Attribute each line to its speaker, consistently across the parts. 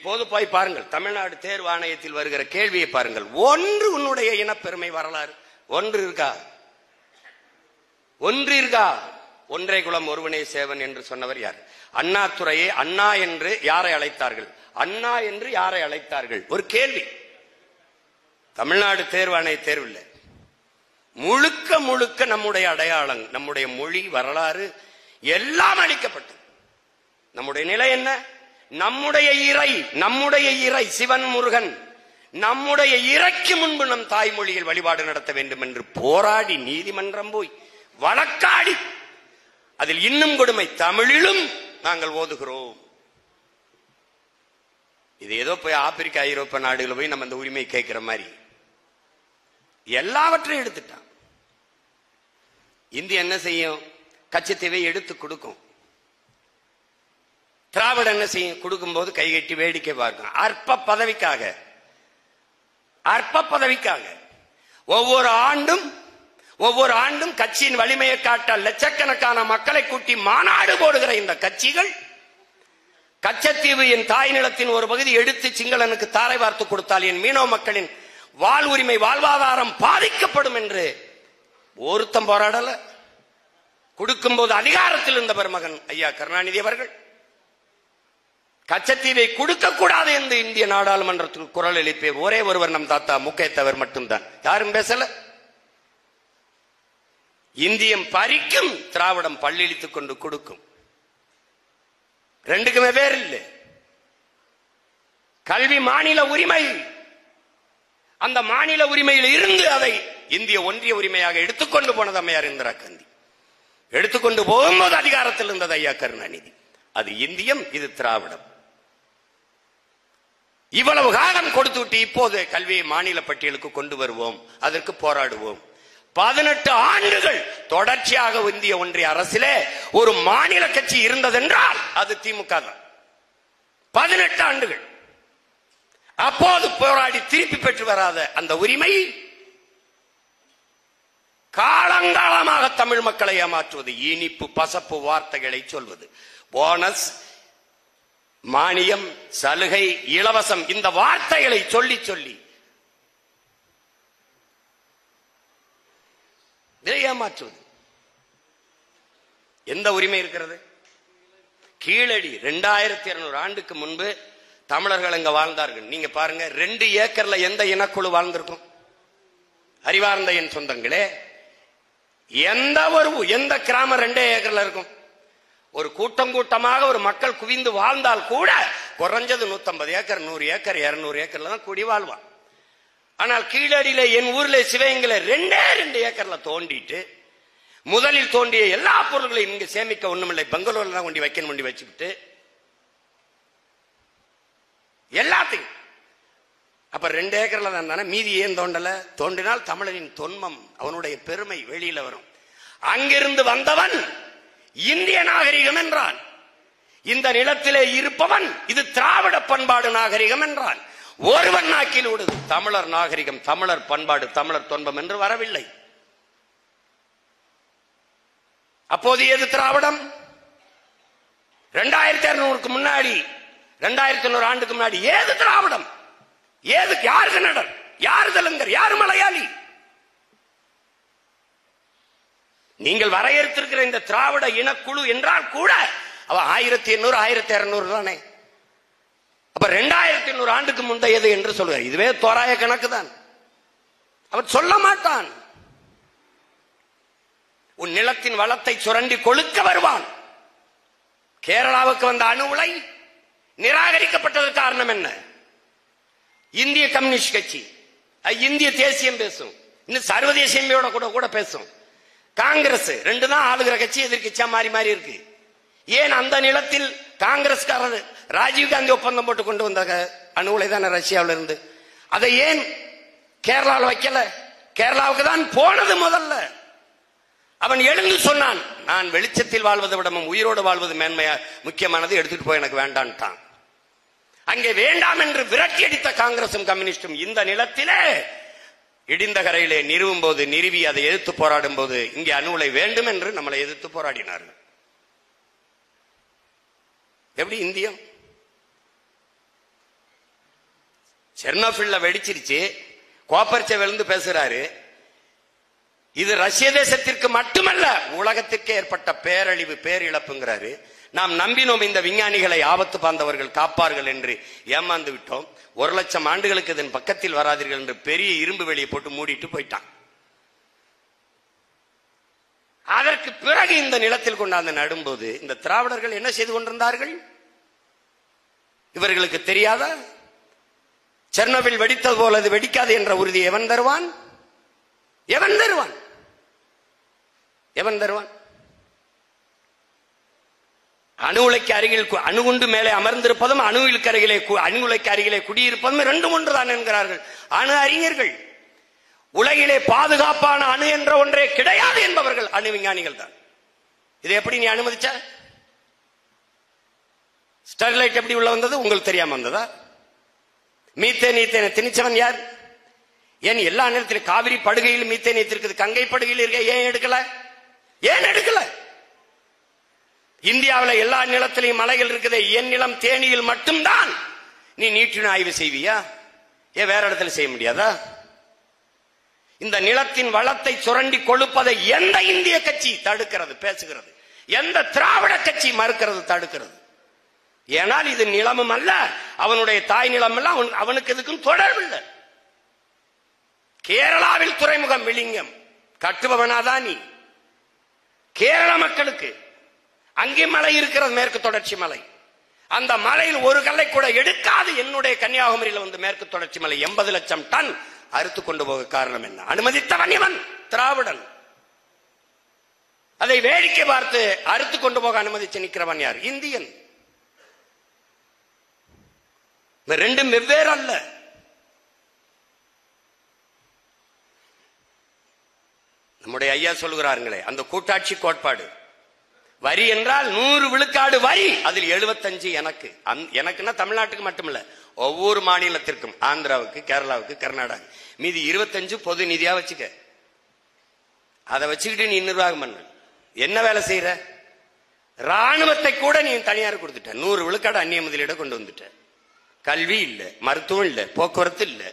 Speaker 1: இப்போது போய் பாருங்கள், தமிழ்நாடு தேர்வு ஆணையத்தில் வருகிற கேள்வியை பாருங்கள். ஒன்று உன்னுடைய இனப்பெருமை வரலாறு ஒன்று இருக்கா? ஒன்று இருக்கா? ஒன்றே குலம் ஒருவனே சேவன் என்று சொன்னவர் யார்? அண்ணாதுரையை அண்ணா என்று யாரை அழைத்தார்கள்? அண்ணா என்று யாரை அழைத்தார்கள்? ஒரு கேள்வி. தமிழ்நாடு தேர்வு ஆணைய தேர்வில் முழுக்க முழுக்க நம்முடைய அடையாளம், நம்முடைய மொழி, வரலாறு எல்லாம் அளிக்கப்பட்டது. நம்முடைய நிலை என்ன? நம்முடைய இறை சிவன் முருகன், நம்முடைய இறைக்கு முன்பு நம் தாய்மொழியில் வழிபாடு நடத்த வேண்டும் என்று போராடி நீதிமன்றம் போய் வழக்காடி, அதில் இன்னும் கொடுமை, தமிழிலும் நாங்கள் ஓதுகிறோம். இது ஏதோ போய் ஆப்பிரிக்கா ஐரோப்பா நாடுகள் போய் நம்ம அந்த உரிமை கேட்கிற மாதிரி எல்லாவற்றையும் எடுத்துட்டான். இந்தியா என்ன செய்யும்? கச்சத்தீவை எடுத்து கொடுக்கும். திராவிட என்ன செய்யும்? கொடுக்கும் போது கைகட்டி வேடிக்கை பார்க்கும். அற்ப பதவிக்காக ஒவ்வொரு ஆண்டும் கட்சியின் வலிமையை காட்ட லட்சக்கணக்கான மக்களை கூட்டி மாநாடு போடுகிற இந்த கட்சிகள் கச்சத்தீவு என் தாய் நிலத்தின் ஒரு பகுதி எடுத்து சிங்களனுக்கு தாரை வார்த்து கொடுத்தால் என் மீனவ மக்களின் வாழ்வுரிமை, வாழ்வாதாரம் பாதிக்கப்படும் என்று ஒருத்தம் போராடல. கொடுக்கும் போது அதிகாரத்தில் இருந்த பெருமகன் ஐயா கருணாநிதி அவர்கள் கச்சத்தீவை கொடுக்க கூடாது என்று இந்திய நாடாளுமன்றத்தில் குரல் எழுப்பிய ஒரே ஒருவர் நம் தாத்தா முக்கையத்தவர் மட்டும்தான். யாரும் பேசல. இந்தியம் பறிக்கும், திராவிடம் பள்ளிழித்துக் கொண்டு கொடுக்கும். ரெண்டுக்குமே வேறு இல்லை. கல்வி மாநில உரிமை. அந்த மாநில உரிமையில் இருந்து அதை இந்திய ஒன்றிய உரிமையாக எடுத்துக்கொண்டு போனது அம்மையார் இந்திரா காந்தி. எடுத்துக்கொண்டு போகும்போது அதிகாரத்தில் இருந்தது ஐயா கருணாநிதி. அது இந்தியம், இது திராவிடம். இவ்வளவு காலம் கொடுத்து விட்டு இப்போது கல்வியை மாநில பட்டியலுக்கு கொண்டு வருவோம், அதற்கு போராடுவோம். 18 ஆண்டுகள் தொடர்ச்சியாக இந்திய ஒன்றிய அரசிலே ஒரு மாநில கட்சி இருந்ததென்றால் அது திமுக தான். 18 ஆண்டுகள். அப்போது போராடி திருப்பி பெற்று வராத அந்த உரிமை காலங்காலமாக தமிழ் மக்களை ஏமாற்றுவது, இனிப்பு பசப்பு வார்த்தைகளை சொல்வது, போனஸ், மானியம், சலுகை, இலவசம், இந்த வார்த்தைகளை சொல்லி சொல்லி ஏமாற்றுவது. எந்த உரிமை இருக்கிறது? கீழடி 2200 ஆண்டுக்கு முன்பு தமிழர்கள் அங்க வாழ்ந்தார்கள். நீங்க பாருங்க, 2 ஏக்கர்ல எந்த இனக்குழு வாழ்ந்திருக்கும்? அறிவார்ந்த என் சொந்தங்களே, எந்த கிராமம் 2 ஏக்கர்ல இருக்கும்? ஒரு கூட்டமாக ஒரு மக்கள் குவிந்து வாழ்ந்தால் கூட குறைஞ்சது 150 ஏக்கர், 100 ஏக்கர், 200 ஏக்கர்ல தான் கூடி வாழ்வான். ஆனால் கீழடியில என் ஊர்ல சிவகங்கையில 2 ஏக்கர்ல தோண்டிட்டு முதலில் தோண்டிய எல்லா பொருள்களையும் இங்க சேமிக்க ஒண்ணுமில்லை, பெங்களூர்ல தான் கொண்டு வைக்கணும், கொண்டு வச்சுக்கிட்டு எல்லாத்தையும். அப்ப 2 ஏக்கர்ல தான் தானே, மீதி ஏன் தோண்டல? தோண்டினால் தமிழனின் தொன்மம், அவனுடைய பெருமை வெளியில வரும். அங்கிருந்து வந்தவன் இந்திய நாகரிகம் என்றான். இந்த நிலத்திலே இருப்பவன் இது திராவிட பண்பாடு நாகரிகம் என்றான். ஒருவன் நாக்கில் விடுது தமிழர் நாகரிகம், தமிழர் பண்பாடு, தமிழர் தொன்பம் என்று வரவில்லை. அப்போது ஏது திராவிடம்? 2200 முன்னாடி, 2100 ஆண்டுக்கு முன்னாடி ஏது திராவிடம்? ஏது? யார் கன்னடர், யார் தெலுங்கர், யார் மலையாளி? நீங்கள் வரையறுத்திருக்கிற இந்த திராவிட இனக்குழு என்றால் கூட அவ 1800 1200 தானே. அப்ப 2200 ஆண்டுக்கு முந்தையது என்று சொல்லுவார். இதுவே தோராய கணக்கு தான். அவர் சொல்ல மாட்டான். உன் நிலத்தின் வளத்தை சுரண்டி கொழுக்க வருவான். கேரளாவுக்கு வந்த அணு உலை நிராகரிக்கப்பட்டதற்கு காரணம் என்ன? இந்திய கம்யூனிஸ்ட் கட்சி, இந்திய தேசியம் பேசும், இன்னும் சர்வதேசியமையோட கூட பேசும். காங்கிரஸ் 2 தான் ஆளுகிற கட்சி, எதிர்கட்சியா மாறி மாறி இருக்கு. ஏன் அந்த நிலத்தில் காங்கிரஸ்காரர் ராஜீவ்காந்தி ஒப்பந்தம் போட்டு கொண்டு வந்த அணு உலை தானே ரஷ்யாவில இருந்து, அதை ஏன் கேரளாவில் வைக்கல? கேரளாவுக்கு தான் போனது முதல்ல. அவன் எழுந்து சொன்னான், நான் வெளிச்சத்தில் வாழ்வதை விடமும் உயிரோடு வாழ்வது மேன்மையா முக்கியமானது, எடுத்துட்டு போய் எனக்கு வேண்டான்ட்டான். அங்கே வேண்டாம் என்று விரட்டி அடித்த காங்கிரசும் கம்யூனிஸ்டும் இந்த நிலத்திலே இடிந்த கரையிலே நிறுவும் போது, நிறுவி அதை எதிர்த்து போராடும் போது இங்கே அணு உலை வேண்டும் என்று நம்மளை எதிர்த்து போராடினார்கள். எப்படி இந்தியம்? செர்னோபில்ல வெடிச்சிருச்சு, கோப்பர்ச்ச விழுந்து பேசுறாரு. இது ரஷ்ய தேசத்திற்கு மட்டுமல்ல உலகத்திற்கு ஏற்பட்ட பேரழிவு, பேரிழப்புங்கிறாரு. நாம் நம்பினோம் இந்த விஞ்ஞானிகளை ஆபத்து பாந்தவர்கள் காப்பார்கள் என்று ஏமாந்து விட்டோம். 1,00,000 ஆண்டுகளுக்கு இதன் பக்கத்தில் வராதீர்கள் என்று பெரிய இரும்பு வெளியை போட்டு மூடிட்டு போயிட்டான். அதற்கு பிறகு இந்த நிலத்தில் கொண்டாந்து நடும்போது இந்த திராவிடர்கள் என்ன செய்து கொண்டிருந்தார்கள்? இவர்களுக்கு தெரியாதா? செர்னோபில் வெடித்தது போல அது வெடிக்காது என்ற உறுதி எவன் தருவான்? எவன் தருவான்? எவன் தருவான்? அணு உலைக்கு அருகில் அணுகுண்டு மேலே அமர்ந்திருப்பதும் அணு உலைக்கு அருகிலே குடியிருப்பதும் ரெண்டும் ஒன்றுதான் என்கிறார்கள் அணு அறிஞர்கள். உலகிலே பாதுகாப்பான அணு என்ற ஒன்றே கிடையாது என்பவர்கள் அணு விஞ்ஞானிகள் தான். இதை எப்படி நீ அனுமதிச்ச? ஸ்டெர்லைட் எப்படி உள்ள வந்தது? உங்களுக்கு தெரியாம வந்ததா? மீத்தேன் திணிச்சவன் யார்? ஏன் எல்லா நேரத்திலும் காவிரி படுகையில் மீத்தேன் இருக்குது, கங்கை படுகையில் இருக்க, ஏன் எடுக்கல? ஏன் எடுக்கல? இந்தியாவில் எல்லா நிலத்திலையும் மலைகள் இருக்குது, என் நிலம் தேனியில் மட்டும்தான் நீ நீற்றின ஆய்வு செய்வியா? ஏன் வேற இடத்துல செய்ய முடியாதா? இந்த நிலத்தின் வளத்தை சுரண்டி கொழுப்பதை எந்த இந்திய கட்சி தடுக்கிறது, பேசுகிறது? எந்த திராவிட கட்சி மறுக்கிறது, தடுக்கிறது? ஏனால் இது நிலமும் அல்ல, அவனுடைய தாய் நிலம் அல்ல, அவனுக்கு எதுக்கும் தொடர்பு இல்லை. கேரளாவில் துறைமுகம் விழிங்கம் கட்டுபவனாதான் நீ. கேரள மக்களுக்கு அங்கே மலை இருக்கிறது, மேற்கு தொடர்ச்சி மலை. அந்த மலையில் ஒரு கல்லை கூட எடுக்காது என்னுடைய கன்னியாகுமரியில் வந்து மேற்கு தொடர்ச்சி மலை 80 லட்சம் டன் அறுத்து கொண்டு போக காரணம் என்ன? அனுமதித்தவன் இவன், திராவிடன். அதை வேடிக்கை பார்த்து அறுத்து கொண்டு போக அனுமதிச்சு நிற்கிறவன் யார்? இந்தியன். ரெண்டும் வெவ்வேறு அல்ல. நம்முடைய ஐயா சொல்லுகிறார்களே, அந்த கூட்டாட்சி கோட்பாடு, வரி என்றால் 100 விழுக்காடு வரி, அதில் 75 எனக்கு. எனக்குன்னா தமிழ்நாட்டுக்கு மட்டுமில்ல, ஒவ்வொரு மாநிலத்திற்கும், ஆந்திராவுக்கு, கேரளாவுக்கு, கர்நாடகா. மீதி 25 பொது நிதியா வச்சுக்க. அதை வச்சுக்கிட்டு நீ நிர்வாகம் பண்ண என்ன வேலை செய்யற? ராணுவத்தை கூட நீ தனியார் கொடுத்துட்ட. 100 விழுக்காடு அந்நிய முதலீட கொண்டு வந்துட்ட. கல்வி இல்ல, மருத்துவம் இல்ல, போக்குவரத்து இல்ல.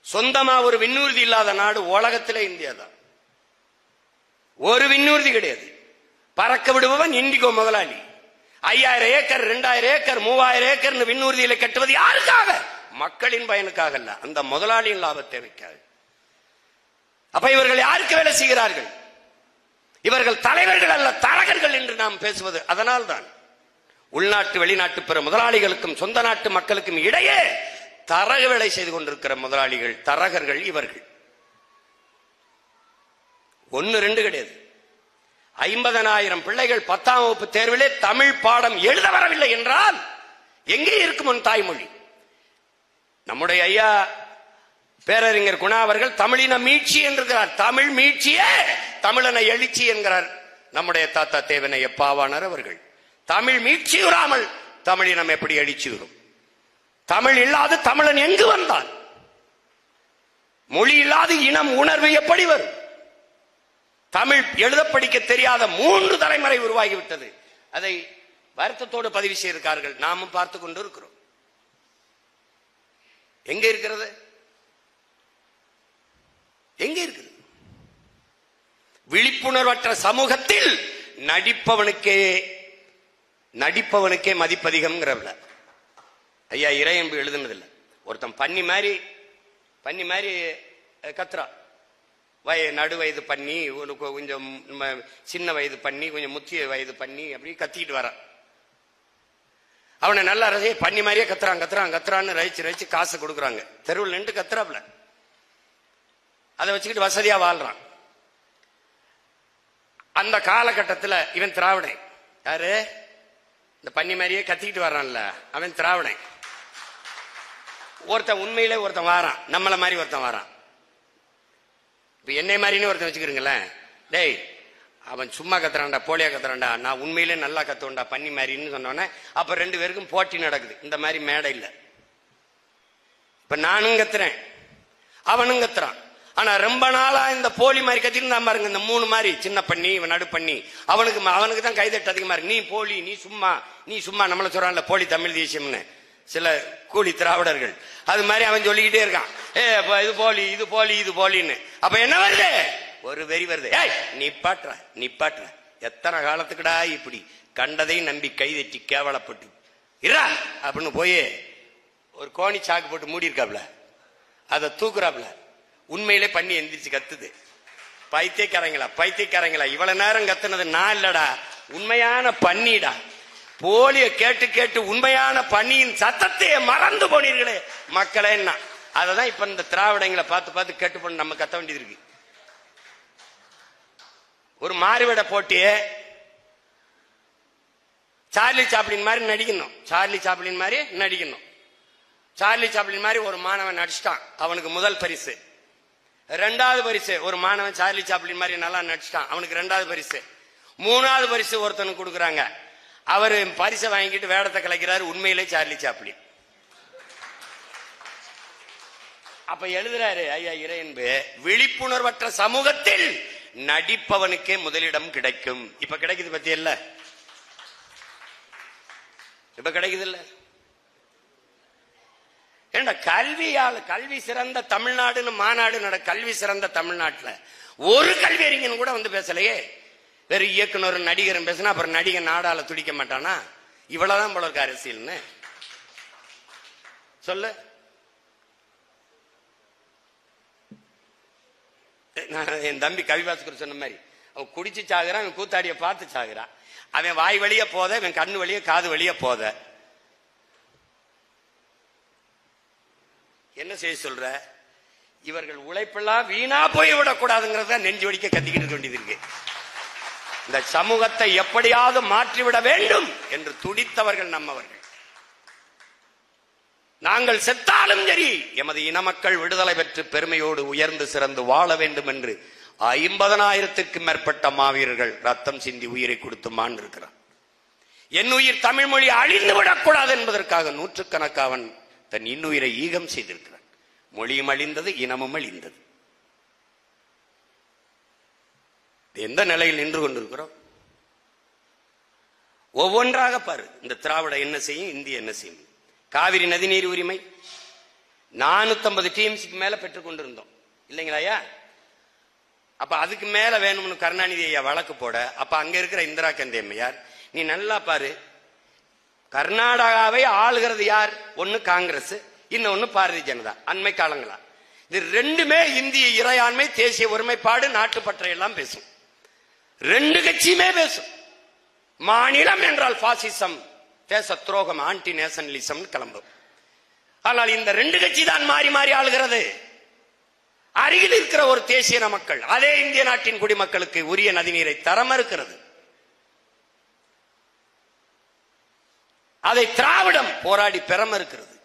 Speaker 1: சொந்தமா ஒரு விண்ணூர்தி இல்லாத நாடு உலகத்திலே இந்தியா தான். ஒரு விண்ணூர்தி கிடையாது. பறக்க விடுபவன் இண்டிகோ முதலாளி. 5000 ஏக்கர், 2000 ஏக்கர், 3000 ஏக்கர் விண்ணூர்தியில கட்டுவது யாருக்காக? மக்களின் பயனுக்காக அல்ல, அந்த முதலாளியின் லாப தேவைக்காக. அப்ப இவர்கள் யாருக்கு வேலை செய்கிறார்கள்? இவர்கள் தலைவர்கள் அல்ல, தரகர்கள் என்று நாம் பேசுவது அதனால்தான். உள்நாட்டு வெளிநாட்டு பிற முதலாளிகளுக்கும் சொந்த நாட்டு மக்களுக்கும் இடையே தரக வேலை செய்து கொண்டிருக்கிற முதலாளிகள், தரகர்கள் இவர்கள். 1 2 கிடையாது. 50,000 பிள்ளைகள் 10ஆம் வகுப்பு தேர்விலே தமிழ் பாடம் எழுத வரவில்லை என்றால் எங்கே இருக்கும் உன் தாய்மொழி? நம்முடைய ஐயா பேரறிஞர் குணா அவர்கள் தமிழின மீட்சி என்கிறார். தமிழ் மீட்சியே தமிழன எழுச்சி என்கிறார் நம்முடைய தாத்தா தேவனைய பாவாணர் அவர்கள். தமிழ் மீட்சியுறாமல் தமிழினம் எப்படி எழுச்சி வரும்? தமிழ் இல்லாது தமிழன் எங்கு வந்தான்? மொழி இல்லாது இனம் உணர்வு எப்படி வரும்? தமிழ் எழுத படிக்க தெரியாத 3 தலைமுறை உருவாகிவிட்டது. அதை வருத்தத்தோடு பதிவு செய்திருக்கார்கள், நாமும் பார்த்து கொண்டு இருக்கிறோம். எங்க இருக்கிறது? எங்க இருக்குது? விழிப்புணர்வற்ற சமூகத்தில் நடிப்பவனுக்கே மதிப்பதிகம்ங்கிறவள ஐயா இறையன்பு எழுதுனதில்லை. ஒருத்தன் பன்னி மாதிரி கத்துறா, நடு வயது பண்ணி, கொஞ்சம் சின்ன வயது பண்ணி, கொஞ்சம் முத்திய வயது பண்ணி, அப்படி கத்திக்கிட்டு வரான். அவனை நல்லா பண்ணி மாதிரியே கத்துறான்னு ரசிச்சு காசு கொடுக்குறாங்க. தெருவில் நின்று கத்துறாப்ல, அதை வச்சுக்கிட்டு வசதியா வாழ்றான். அந்த காலகட்டத்தில் இவன் திராவிடன். யாரு? இந்த பண்ணி மாதிரியே கத்திக்கிட்டு வர்றான்ல, அவன் திராவிடன். ஒருத்தன் உண்மையிலே ஒருத்தன் வாரான், நம்மள மாதிரி ஒருத்தன் வாரான். இப்ப என்னை மாதிரின்னு ஒருத்தன் வச்சுக்கிறீங்களேன், டேய் அவன் சும்மா கத்துறான்டா, போலியா கத்துறான்டா, நான் உண்மையிலே நல்லா கத்துவன்டா பண்ணி மாதிரின்னு சொன்னோன்னே அப்ப 2 பேருக்கும் போட்டி நடக்குது. இந்த மாதிரி மேடை இல்லை. இப்ப நானும் கத்துறேன், அவனும் கத்துறான். ஆனா ரொம்ப நாளா இந்த போலி மாதிரி கத்திட்டு தான் பாருங்க, இந்த 3 மாதிரி சின்ன பண்ணி, இவன் நடு பண்ணி, அவனுக்கு தான் கைதட்டு அதிகமா இருக்கு. நீ போலி, நீ சும்மா நம்மள சொல்றான்ல போலி தமிழ் தேசியம்னு. சில கூலி திராவிடர்கள். அது மாதிரி அவன் சொல்லிக்கிட்டே இருக்கான், இது போலி இது போலி இது போலின்னு. அப்ப என்ன வருது? ஒரு வெறி வருது. நிப்பாட்டுற நிப்பாட்டுற, எத்தனை காலத்துக்குடா இப்படி கண்டதை நம்பி கைதட்டி கேவலப்பட்டு இரா அப்படின்னு போய் ஒரு கோணி சாக்கு போட்டு மூடி இருக்காப்ல, அதை தூக்குறாப்ல. உண்மையிலே பண்ணி எந்திரிச்சு கத்துது. பைத்தியக்காரங்களா பைத்தியக்காரங்களா, இவ்வளவு நேரம் கத்துனது நான் இல்லடா, உண்மையான பண்ணிடா. போலிய கேட்டு கேட்டு உண்மையான பண்ணியின் சத்தத்தையே மறந்து போனீர்களே மக்களே. அததான் இப்ப இந்த திராவிடங்களை பார்த்து பார்த்து கேட்டு பண்ண நம்ம கத்த வேண்டியது இருக்கு. ஒரு மாறுவிட போட்டியே சார்லி சாப்ளின் மாதிரி நடிக்கணும், சார்லி சாப்ளின் மாதிரி நடிக்கணும். சார்லி சாப்ளின் மாதிரி ஒரு மாணவன் நடிச்சிட்டான், அவனுக்கு முதல் பரிசு. ரெண்டாவது பரிசு ஒரு மாணவன் சார்லி சாப்ளின் மாதிரி நல்லா நடிச்சிட்டான், அவனுக்கு ரெண்டாவது பரிசு. மூணாவது பரிசு ஒருத்தனுக்கு கொடுக்குறாங்க, அவரு பரிசை வாங்கிட்டு வேடத்தை கலைக்கிறாரு, உண்மையிலே சார்லி சாப்ளின். அப்ப எழுதுறாரு ஐயா இறையன்பு, விழிப்புணர்வற்ற சமூகத்தில் நடிப்பவனுக்கே முதலிடம் கிடைக்கும். இப்ப கிடைக்குது பத்தி இல்ல, இப்ப கிடைக்குது இல்ல. ஏண்டா கல்வியால் கல்வி சிறந்த தமிழ்நாடுன்னு மாநாடு நட, கல்வி சிறந்த தமிழ்நாட்டுல ஒரு கல்வி அறிஞன் கூட வந்து பேசலையே. வெறும் இயக்குனர் நடிகரும் பேசினா அப்புறம் நடிகன் நாடால துடிக்க மாட்டானா? இவ்வளவுதான் போல இருக்க அரசியல்னு சொல்லு. என் தம்பி கவிபாஸ்கர் சொன்ன மாதிரி, அவன் குடிச்சு சாகுறான், அவன் கூத்தாடிய பார்த்து சாகுறான். அவன் வாய் வழிய போத, அவன் கண்ணு வழிய காது வழிய போத. என்ன செய்ய சொல்ற? இவர்கள் உழைப்பெல்லாம் வீணா போய் விடக்கூடாதுங்கிறத நெஞ்சு வடிக்க கத்திக்கிட்டு இருக்க வேண்டியது இருக்கு. இந்த சமூகத்தை எப்படியாவது மாற்றிவிட வேண்டும் என்று துடித்தவர்கள் நம்மவர்கள். நாங்கள் செத்தாலும் சரி எமது இன மக்கள் விடுதலை பெற்று பெருமையோடு உயர்ந்து சிறந்து வாழ வேண்டும் என்று 50,000க்கும் மேற்பட்ட மாவீரர்கள் ரத்தம் சிந்தி உயிரை கொடுத்து மாண்டிருக்கிறார். என் உயிர் தமிழ் மொழி அழிந்து விடக்கூடாது என்பதற்காக நூற்றுக்கணக்காவன் தன் இன்னுயிரை ஈகம் செய்திருக்கிறார். மொழியும் அழிந்தது, இனமும் அழிந்தது. எந்த நிலையில் நின்று கொண்டிருக்கிறோம்? ஒவ்வொன்றாக பாரு. இந்த திராவிட என்ன செய்யும், இந்திய என்ன செய்யும்? காவிரி நதிநீர் உரிமை 450 டிஎம்சிக்கு மேல பெற்றுக் கொண்டிருந்தோம் இல்லைங்களா? அப்ப அதுக்கு மேல வேணும்னு கருணாநிதி ஐயா வழக்கு போட, அப்ப அங்க இருக்கிற இந்திரா காந்தி அம்மையார், நீ நல்லா பாரு, கர்நாடகாவை ஆளுகிறது யார்? ஒன்னு காங்கிரஸ், இன்னொன்னு பாரதிய ஜனதா. அண்மை காலங்களா இது ரெண்டுமே இந்திய இறையாண்மை, தேசிய ஒருமைப்பாடு, நாட்டுப்பற்றை எல்லாம் பேசும். ரெண்டு கட்சியுமே பேசும். மாநிலம் என்றால் பாசிசம், தேச துரோகம், ஆன்டி நேஷனலிசம் கிளம்பும். ஆனால் இந்த ரெண்டு கட்சி தான் மாறி மாறி ஆளுகிறது. அருகில் இருக்கிற ஒரு தேசிய மக்கள் அதே இந்திய நாட்டின் குடிமக்களுக்கு உரிய நதிநீரை தர மறுக்கிறது. அதை திராவிடம் போராடி பெற மறுக்கிறது.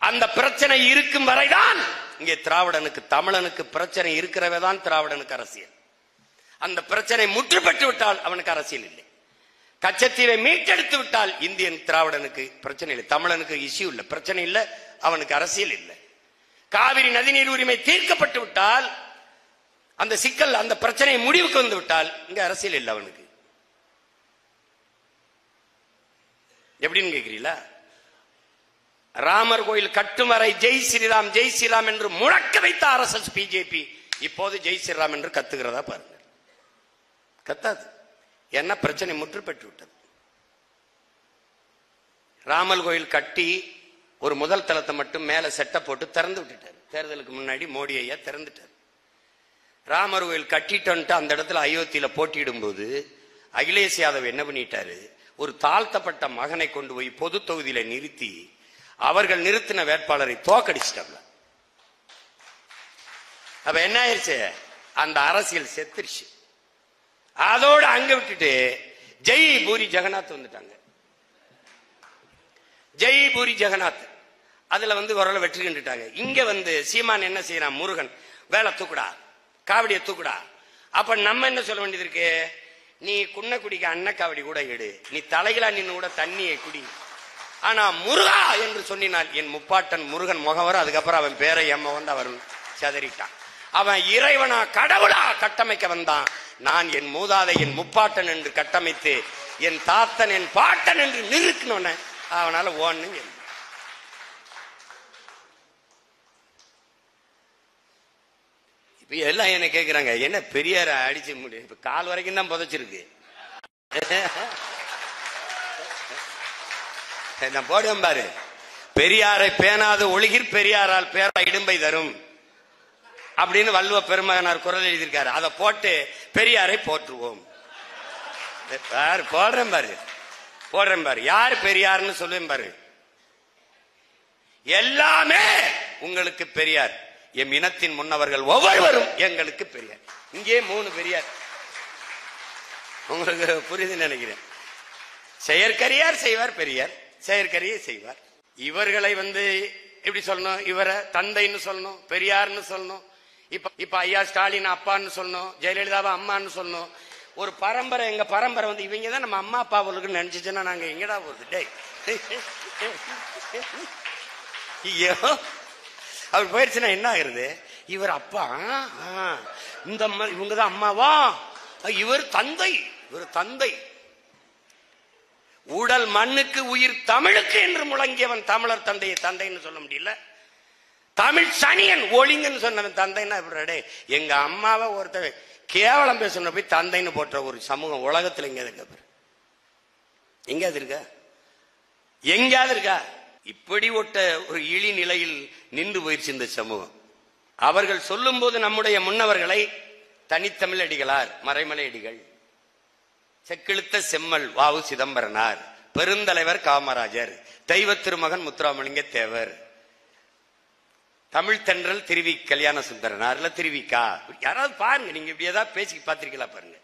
Speaker 1: அந்த பிரச்சனை இருக்கும் வரைதான் இங்கே திராவிடனுக்கு, தமிழனுக்கு பிரச்சனை இருக்கிறவதான் திராவிடனுக்கு அரசியல். அந்த பிரச்சனை முற்று பெற்று விட்டால் அவனுக்கு அரசியல் இல்லை. கச்சத்தீவை மீட்டெடுத்து விட்டால் இந்தியன் திராவிடனுக்கு பிரச்சனை இல்லை, தமிழனுக்கு இஷ்யூ இல்லை, பிரச்சனை இல்லை, அவனுக்கு அரசியல் இல்லை. காவிரி நதிநீர் உரிமை தீர்க்கப்பட்டு விட்டால், அந்த சிக்கல், அந்த பிரச்சனை முடிவுக்கு வந்து விட்டால் இங்க அரசியல் இல்லை அவனுக்கு. எப்படின்னு கேட்கிறீங்களா? ராமர் கோயில் கட்டும் வரை ஜெய் ஸ்ரீராம் ஜெய் ஸ்ரீராம் என்று முழக்க வைத்த RSS பிஜேபி இப்போது ஜெய் ஸ்ரீராம் என்று கத்துகிறதா பாருங்க. கத்தாது. என்ன பிரச்சனை முற்று பெற்று விட்டது. ராமர் கோயில் கட்டி ஒரு முதல் தளத்தை மட்டும் மேல செட்ட போட்டு திறந்து விட்டுட்டார். தேர்தலுக்கு முன்னாடி மோடி ஐயா திறந்துட்டார். ராமர் கோயில் கட்டிட்டு அந்த இடத்துல அயோத்தியில போட்டியிடும் போது அகிலேஷ் யாதவ் என்ன பண்ணிட்டாரு, ஒரு தாழ்த்தப்பட்ட மகனை கொண்டு போய் பொது தொகுதியில நிறுத்தி அவர்கள் நிறுத்தின வேட்பாளரை தோக்கடிச்சிட்டாங்க. அப்ப என்ன ஆயிடுச்சு, அந்த அரசியல் செத்துருச்சு. அதோட அங்க விட்டுட்டு ஜெய் பூரி ஜெகநாத் வந்துட்டாங்க. ஜெய் பூரி ஜெகநாத் அதுல ஓரளவு வெற்றி கண்டுட்டாங்க. இங்க சீமான் என்ன செய்யறான், முருகன் வேலை தூக்குடா, காவடியை தூக்குடா. அப்ப நம்ம என்ன சொல்ல வேண்டியது இருக்கு, நீ குன்ன குடிக்க அன்ன காவடி கூட எடு, நீ தலைகளா நின்று கூட தண்ணியை குடி. ஆனா முருகா என்று சொன்னினால் என் முப்பாட்டன் முருகன் முகவர், அதுக்கப்புறம் அவன் பேரை எம்ம அவர் சதறிட்டான். அவன் இறைவனா கடவுளா கட்டமைக்க வந்தான். நான் என் மூதாதை என் முப்பாட்டன் என்று கட்டமைத்து என் தாத்தன் என் பாட்டன் என்று நிறுத்தினோன்ன அவனால ஓன்னு இப்ப எல்லாம் என்ன கேக்குறாங்க, என்ன பெரியார அடிச்சு முடியும், இப்ப கால் வரைக்கும் தான் புதைச்சிருக்கு. நான் போடுவேன் பாரு, பெரியாரை பேணாத ஒழுகிற் பெரியாரால் பேரா இடும்பை தரும் அப்படின்னு வள்ளுவ பெருமகனார் குரல் எழுதியிருக்காரு. அதை போட்டு பெரியாரை போற்றுவோம். போடுறேன் பாரு, போடுறேன் பாரு, யார் பெரியார்னு சொல்லுவேன் பாரு. எல்லாமே உங்களுக்கு பெரியார். எம் இனத்தின் முன்னவர்கள் ஒவ்வொருவரும் எங்களுக்கு பெரியார். இங்கே 3 பெரியார். உங்களுக்கு புரியுது நினைக்கிறேன். செயற்கரியார் செய்வார், பெரியார் செயற்கரியை செய்வார். இவர்களை எப்படி சொல்லணும், இவரை தந்தைன்னு சொல்லணும், பெரியார்னு சொல்லணும். இப்ப ஐயா ஸ்டாலின் அப்பான்னு சொல்லணும், ஜெயலலிதாவை அம்மான்னு சொல்லணும். ஒரு பரம்பரை, எங்க பரம்பரை இவங்க தான் நம்ம அம்மா அப்பா அவர்களுக்கு நினைச்சுச்சுன்னா நாங்க எங்கடா போகுது டே. ஐயோ, அவர் போயிடுச்சுன்னா என்ன ஆகுறது, இவர் அப்பா, இந்த இவங்கதான் அம்மாவா, இவர் தந்தை, இவர் தந்தை. உடல் மண்ணுக்கு உயிர் தமிழுக்கு என்று முழங்கியவன் தமிழர் தந்தையை தந்தைன்னு சொல்ல முடியல. தமிழ் சனியன் ஒளிங்கன்னு சொன்னவன் தந்தைன்னா எப்படி? எங்க அம்மாவை ஒருத்தர் கேவலம் பேசுன போய் தந்தைன்னு போட்ட ஒரு சமூகம் உலகத்துல எங்கேயாவது இருக்கா? எங்கேயாவது இருக்கா? எங்கேயாவது இருக்கா? இப்படி ஒரு இழி நிலையில் நின்று போயிடுச்சு இந்த சமூகம். அவர்கள் சொல்லும் போது நம்முடைய முன்னவர்களை தனித்தமிழ் அடிகளார், மறைமலை அடிகள், செக்கிழுத்த செம்மல் வாவு சிதம்பரனார், பெருந்தலைவர் காமராஜர், தெய்வ திருமகன் முத்துராமலிங்க தேவர், தமிழ் தென்றல் திருவி கல்யாண சுந்தரனார், இல்ல திருவிக்கா, யாராவது பாருங்க, நீங்க இப்படி ஏதாவது பேசி பார்த்திருக்கீங்களா பாருங்க.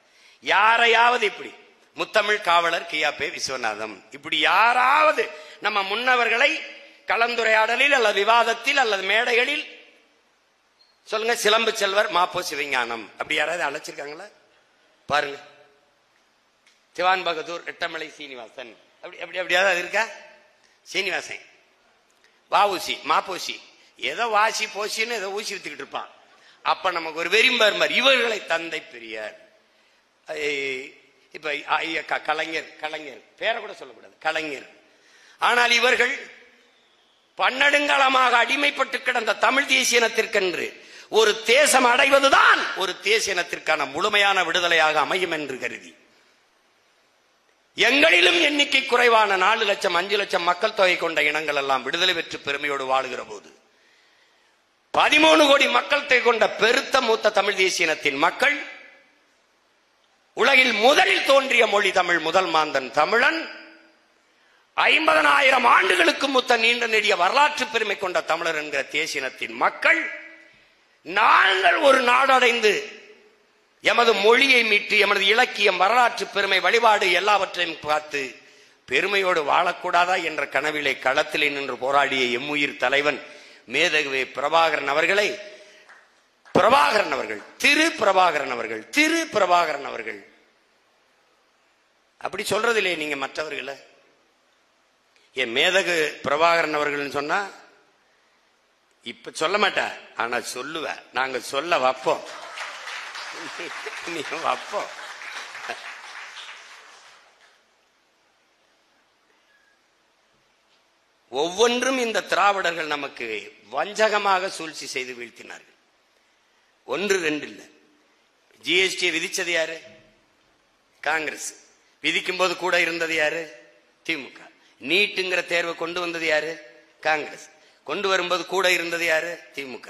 Speaker 1: யாரையாவது இப்படி முத்தமிழ் காவலர் கியாபே விஸ்வநாதம், இப்படி யாராவது நம்ம முன்னவர்களை கலந்துரையாடலில் அல்லது விவாதத்தில் அல்லது மேடைகளில் சொல்லுங்க. சிலம்பு செல்வர் மாப்போ சிவஞானம், அப்படி யாராவது அழைச்சிருக்காங்களா பாருங்க. திவான் பகதூர், எட்டமலை சீனிவாசன், அப்படியாவது இருக்கா? சீனிவாசன், வாவுசி, மாப்போசி, ஏதோ வாசி போசின்னு ஏதோ ஊசி வித்துக்கிட்டு இருப்பான். அப்ப நமக்கு ஒரு வெறிம்பார் இவர்களை தந்தை பெரியார். இப்ப கலைஞர், கலைஞர் பேரை கூட சொல்லக்கூடாது, கலைஞர். ஆனால் இவர்கள் பன்னெடுங்காலமாக அடிமைப்பட்டு கிடந்த தமிழ் தேசிய இனத்திற்கென்று ஒரு தேசம் அடைவதுதான் ஒரு தேசிய இனத்திற்கான முழுமையான விடுதலையாக அமையும் என்று கருதி எங்களிலும் எண்ணிக்கை குறைவான 4 லட்சம் 5 லட்சம் மக்கள் தொகை கொண்ட இனங்கள் எல்லாம் விடுதலை பெற்று பெருமையோடு வாழுகிற போது 13 கோடி மக்கள் தொகை கொண்ட பெருத்த மூத்த தமிழ் தேசிய இனத்தின் மக்கள், உலகில் முதலில் தோன்றிய மொழி தமிழ், முதல் மாந்தன் தமிழன், 50,000 ஆண்டுகளுக்கு மூத்த நீண்ட நெடிய வரலாற்று பெருமை கொண்ட தமிழர் என்கிற தேசிய இனத்தின் மக்கள், நாங்கள் ஒரு நாடடைந்து எமது மொழியை மீட்டு எமது இலக்கியம், வரலாற்று பெருமை, வழிபாடு எல்லாவற்றையும் பார்த்து பெருமையோடு வாழக்கூடாதா என்ற கனவிலே களத்திலே நின்று போராடிய எம்முயிர் தலைவன் மேதகுவே பிரபாகரன் அவர்களை, பிரபாகரன் அவர்கள், திரு பிரபாகரன் அவர்கள், திரு பிரபாகரன் அவர்கள் அப்படி சொல்றதில்லையே நீங்க மற்றவர்களை. என் மேதகு பிரபாகரன் அவர்கள் சொன்னா இப்ப சொல்ல மாட்டேன், ஆனா சொல்லுவேன். நாங்க சொல்ல வைப்போம், வைப்போம். ஒவ்வொன்றும் இந்த திராவிடர்கள் நமக்கு வஞ்சகமாக சூழ்ச்சி செய்து வீழ்த்தினார்கள். 1 2 இல்ல. ஜிஎஸ்டி விதிச்சது யாரு? காங்கிரஸ். விதிக்கும் போது கூட இருந்தது யாரு? திமுக. நீட்டுங்கிற தேர்வை கொண்டு வந்தது யாரு? காங்கிரஸ். கொண்டு வரும்போது கூட இருந்தது யாரு? திமுக.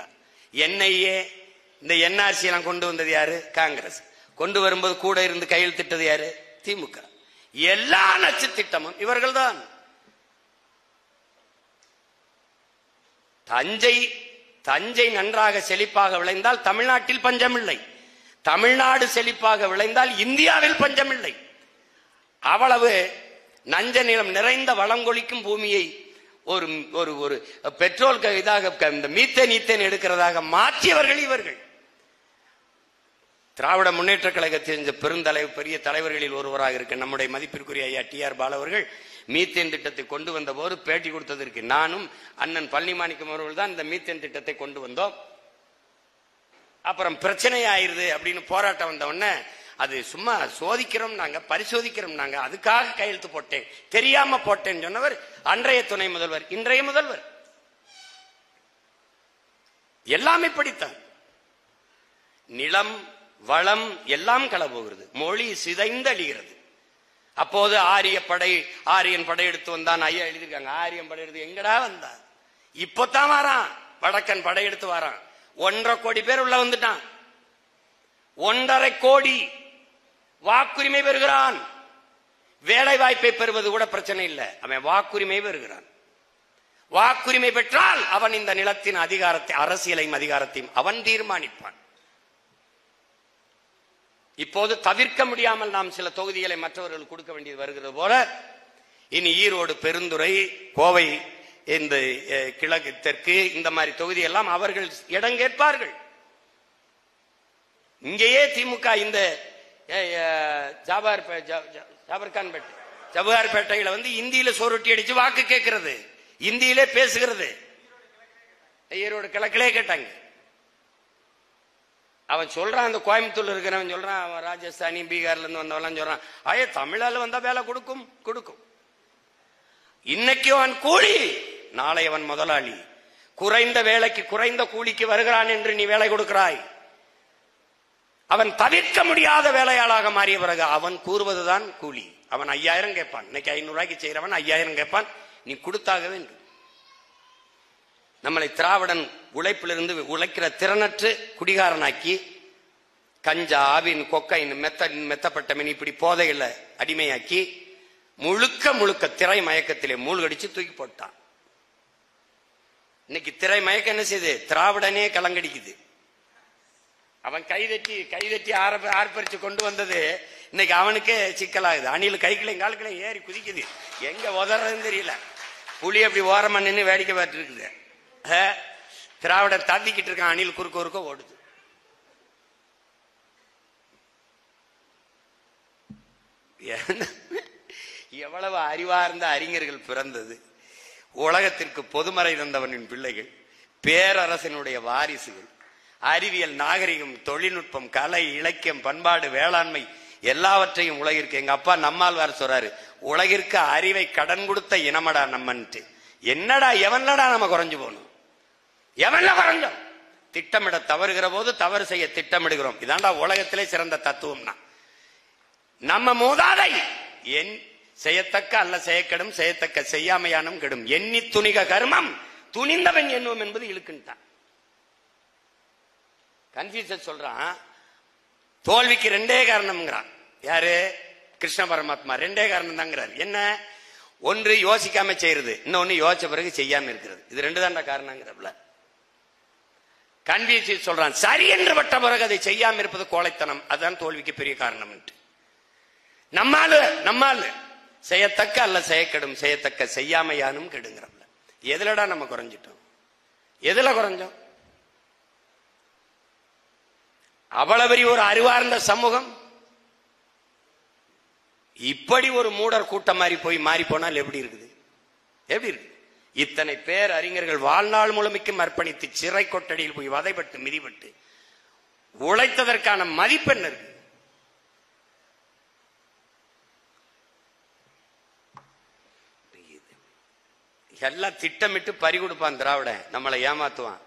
Speaker 1: என்ஐஏ, இந்த என்ஆர்சி எல்லாம் கொண்டு வந்தது யாரு? காங்கிரஸ். கொண்டு வரும்போது கூட இருந்து கையெழுத்திட்டது யாரு? திமுக. எல்லா நச்சு திட்டமும் இவர்கள் தான். தஞ்சை நன்றாக செழிப்பாக விளைந்தால் தமிழ்நாட்டில் பஞ்சமில்லை. தமிழ்நாடு செழிப்பாக விளைந்தால் இந்தியாவில் பஞ்சமில்லை. அவ்வளவு நஞ்ச நிலம் நிறைந்த வளங்கொழிக்கும் பூமியை ஒரு ஒரு ஒரு பெட்ரோல் இதாக இந்த மீத்தேன் எடுக்கிறதாக மாற்றியவர்கள் இவர்கள். திராவிட முன்னேற்ற கழகத்தின் பெருந்தலைவர், பெரிய தலைவர்களில் ஒருவராக இருக்க நம்முடைய மதிப்பிற்குரிய ஐயா TR பாலு அவர்கள் மீத்தேன் திட்டத்தை கொண்டு வந்த போது பேட்டி கொடுத்ததற்கு நானும் அண்ணன் பழனிமாணிக்கம் அவர்கள் தான் இந்த மீத்தேன் திட்டத்தை கொண்டு வந்தோம். அப்புறம் பிரச்சனை ஆயிருது அப்படின்னு போராட்டம் வந்த உடனே அது சும்மா சோதிக்கிறோம், நாங்க பரிசோதிக்கிறோம், நாங்க அதுக்காக கையெழுத்து போட்டேன், தெரியாம போட்டேன்னு சொன்னவர் அன்றைய துணை முதல்வர், இன்றைய முதல்வர். எல்லாமே படித்தான். நிலம் வளம் எல்லாம் களபோகிறது, மொழி சிதைந்து அழிகிறது. அப்போது ஆரியன் படையெடுத்து வந்தான். ஐயா எழுதியிருக்காங்க, ஆரியன் படையெடுத்து எங்கடா வந்தான்? இப்பதான் வரான், வடக்கன் படையெடுத்து வரான். 1.5 கோடி பேர் உள்ள வந்துட்டான். 1.5 கோடி வாக்குரிமை பெறுகிறான். வேலை வாய்ப்பை பெறுவது கூட பிரச்சனை இல்லை, அவன் வாக்குரிமை பெறுகிறான். வாக்குரிமை பெற்றால் அவன் இந்த நிலத்தின் அதிகாரத்தை, அரசியலையும் அதிகாரத்தையும் அவன் தீர்மானிப்பான். இப்போது தவிர்க்க முடியாமல் நாம் சில தொகுதிகளை மற்றவர்கள் கொடுக்க வேண்டியது வருகிறது போல, இனி ஈரோடு, பெருந்துறை, கோவை, இந்த கிழக்கு, தெற்கு, இந்த மாதிரி தொகுதி எல்லாம் அவர்கள் இடம் கேட்பார்கள். இங்கேயே திமுக இந்த ஜவஹர்பேட்டையில வந்து இந்தியில சோறுட்டி அடிச்சு வாக்கு கேட்கிறது, இந்தியிலே பேசுகிறது. ஈரோடு கிழக்கிலே கேட்டாங்க. அவன் சொல்றான், அந்த கோயம்புத்தூர்ல இருக்கிறவன் சொல்றான், அவன் ராஜஸ்தானி பீகார்ல இருந்து வந்தவெல்லாம் சொல்றான், தமிழால வந்தா வேலை கொடுக்கும். இன்னைக்கு அவன் கூலி, நாளை அவன் முதலாளி. குறைந்த வேலைக்கு குறைந்த கூலிக்கு வருகிறான் என்று நீ வேலை கொடுக்கிறாய். அவன் தவிர்க்க முடியாத வேலையாளாக மாறிய பிறகு அவன் கூறுவதுதான் கூலி. அவன் 5000 கேட்பான். இன்னைக்கு 500 ரூபாய்க்கு செய்யறவன் 5000 கேட்பான். நீ கொடுத்தாக வேண்டும். நம்மளை திராவிடன் உழைப்பிலிருந்து உழைக்கிற திறனற்று குடிகாரனாக்கி, கஞ்சா, ஆவின், கொக்கைன், மெத்தப்பட்ட மினி, இப்படி போதையில அடிமையாக்கி முழுக்க திரை மயக்கத்திலே மூழ்கடிச்சு தூக்கி போட்டான். இன்னைக்கு திரை மயக்கம் என்ன செய்யுது? திராவிடனே கலங்கடிக்குது. அவன் கைதட்டி ஆர்ப்பரிச்சு கொண்டு வந்தது இன்னைக்கு அவனுக்கே சிக்கலாகுது. அணில் கைகளையும் கால்களையும் ஏறி குதிக்குது, எங்க உதறதுன்னு தெரியல. புலி அப்படி ஓரமா நின்று வேடிக்கை பார்த்து இருக்குது. திராவிடர் தாத்திக்கிட்டு இருக்கான், அணில் குறுக்க ஓடுது. எவ்வளவு அறிவார்ந்த அறிஞர்கள் பிறந்தது. உலகத்திற்கு பொதுமறை தந்தவனின் பிள்ளைகள், பேரரசனுடைய வாரிசுகள். அறிவியல், நாகரிகம், தொழில்நுட்பம், கலை, இலக்கியம், பண்பாடு, வேளாண்மை எல்லாவற்றையும் உலகிற்கு, எங்க அப்பா நம்மாழ்வார் சொல்றாரு, உலகிற்கு அறிவை கடன் கொடுத்த இனமடா நம்மன்ட்டு. என்னடா எவன்லடா நம்ம குறைஞ்சு போகணும்? எவன்ல குறைஞ்சோம்? திட்டமிட தவறுகிற போது தவறு செய்ய திட்டமிடுகிறோம். இதாண்டா உலகத்திலே சிறந்த தத்துவம்னா. நம்ம மூதாதை என் செய்யத்தக்க அல்ல செய்யக்கெடும், செய்யத்தக்க செய்யாமையானும் கெடும், எண்ணி துணிக கர்மம் துணிந்தவன் எண்ணுவோம் என்பது இழுக்குன்ட்டான். கன்ஃபியூஷன் சொல்றான், தோல்விக்கு 2 காரணம்ங்கிறான். யாரு? கிருஷ்ண பரமாத்மா 2 காரணம் தாங்கிறார். என்ன? ஒன்று யோசிக்காம செய்யறது, இன்னொன்னு யோசிச்ச பிறகு செய்யாம இருக்கிறது. இது 2 தான்டா காரணங்கிறப்பல கன்ஃபியூஷன் சொல்றான். சரி என்று பட்ட பிறகு அதை செய்யாம இருப்பது கோழைத்தனம், அதுதான் தோல்விக்கு பெரிய காரணம். நம்மால் செய்யத்தக்க அல்ல செய்யக்கெடும், செய்யத்தக்க செய்யாமையானும் கெடுங்கிறப்பல எதுலடா நம்ம குறைஞ்சிட்டோம்? எதுல குறைஞ்சோம்? அவ்வளவு பெரிய ஒரு அறிவார்ந்த சமூகம் இப்படி ஒரு மூடர் கூட்டம் மாறி போனால் எப்படி இருக்குது? எப்படி இருக்கு? இத்தனை பேர் அறிஞர்கள் வாழ்நாள் முழுமைக்கும் அர்ப்பணித்து சிறை கொட்டடியில் போய் வதைப்பட்டு மிதிப்பட்டு உழைத்ததற்கான மதிப்பெண் இருக்கு. எல்லாம் திட்டமிட்டு பறி கொடுப்பான் திராவிடன், நம்மளை ஏமாத்துவான்.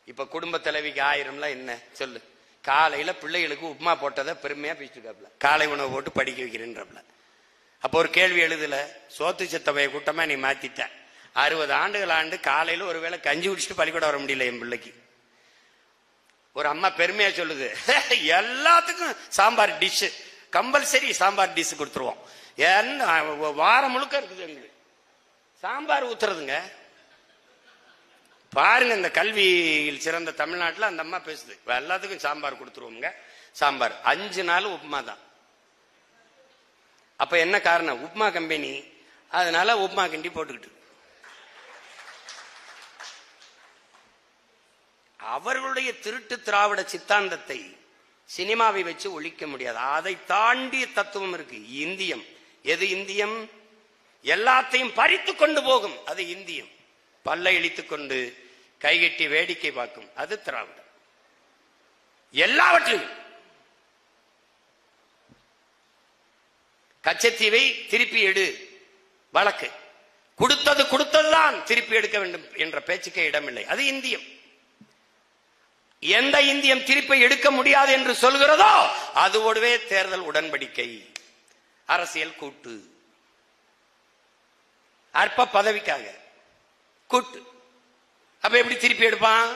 Speaker 1: இப்ப குடும்ப தலைவிக்கு 1000 என்ன சொல்லு? காலையில பிள்ளைகளுக்கு உப்புமா போட்டதை பெருமையா பேசிட்டுக்காப்ல, காலை உணவு போட்டு படிக்க வைக்கிறேன்றப்பல. அப்போ ஒரு கேள்வி எழுதல, சோத்து செத்தவைய கூட்டமா நீ மாத்திட்ட. 60 ஆண்டுகள் ஆண்டு காலையில ஒருவேளை கஞ்சி குடிச்சிட்டு பள்ளிக்கூடம் வர முடியல என் பிள்ளைக்கு. ஒரு அம்மா பெருமையா சொல்லுது, எல்லாத்துக்கும் sambar dish compulsory, sambar dish கொடுத்துருவோம். வாரம் முழுக்க இருக்குது எங்களுக்கு சாம்பார் ஊத்துறதுங்க. பாருங்க, இந்த கல்வியில் சிறந்த தமிழ்நாட்டில் அந்த அம்மா பேசுது, எல்லாத்துக்கும் சாம்பார் கொடுத்துருவோங்க. சாம்பார் 5 நாள் உப்புமா தான். அப்ப என்ன காரணம்? உப்புமா கம்பெனி, அதனால உப்புமா கிண்டி போட்டுக்கிட்டு. அவர்களுடைய திருட்டு திராவிட சித்தாந்தத்தை சினிமாவை வச்சு ஒழிக்க முடியாது. அதை தாண்டிய தத்துவம் இருக்கு. இந்தியம். எது இந்தியம்? எல்லாத்தையும் பறித்து கொண்டு போகும், அது இந்தியம். பல்லை இழித்துக் கொண்டு கைகட்டி வேடிக்கை பார்க்கும், அது திராவிடம். எல்லாவற்றையும் கச்சத்தீவை திருப்பி எடு வழக்கு. கொடுத்ததுதான் திருப்பி எடுக்க வேண்டும் என்ற பேச்சுக்கே இடமில்லை. அது இந்தியம். எந்த இந்தியம் திருப்பி எடுக்க முடியாது என்று சொல்கிறதோ அதோடவே தேர்தல் உடன்படிக்கை, அரசியல் கூட்டு, அற்ப பதவிக்காக கூட்டு. அப்ப எப்படி திருப்பி எடுப்பான்?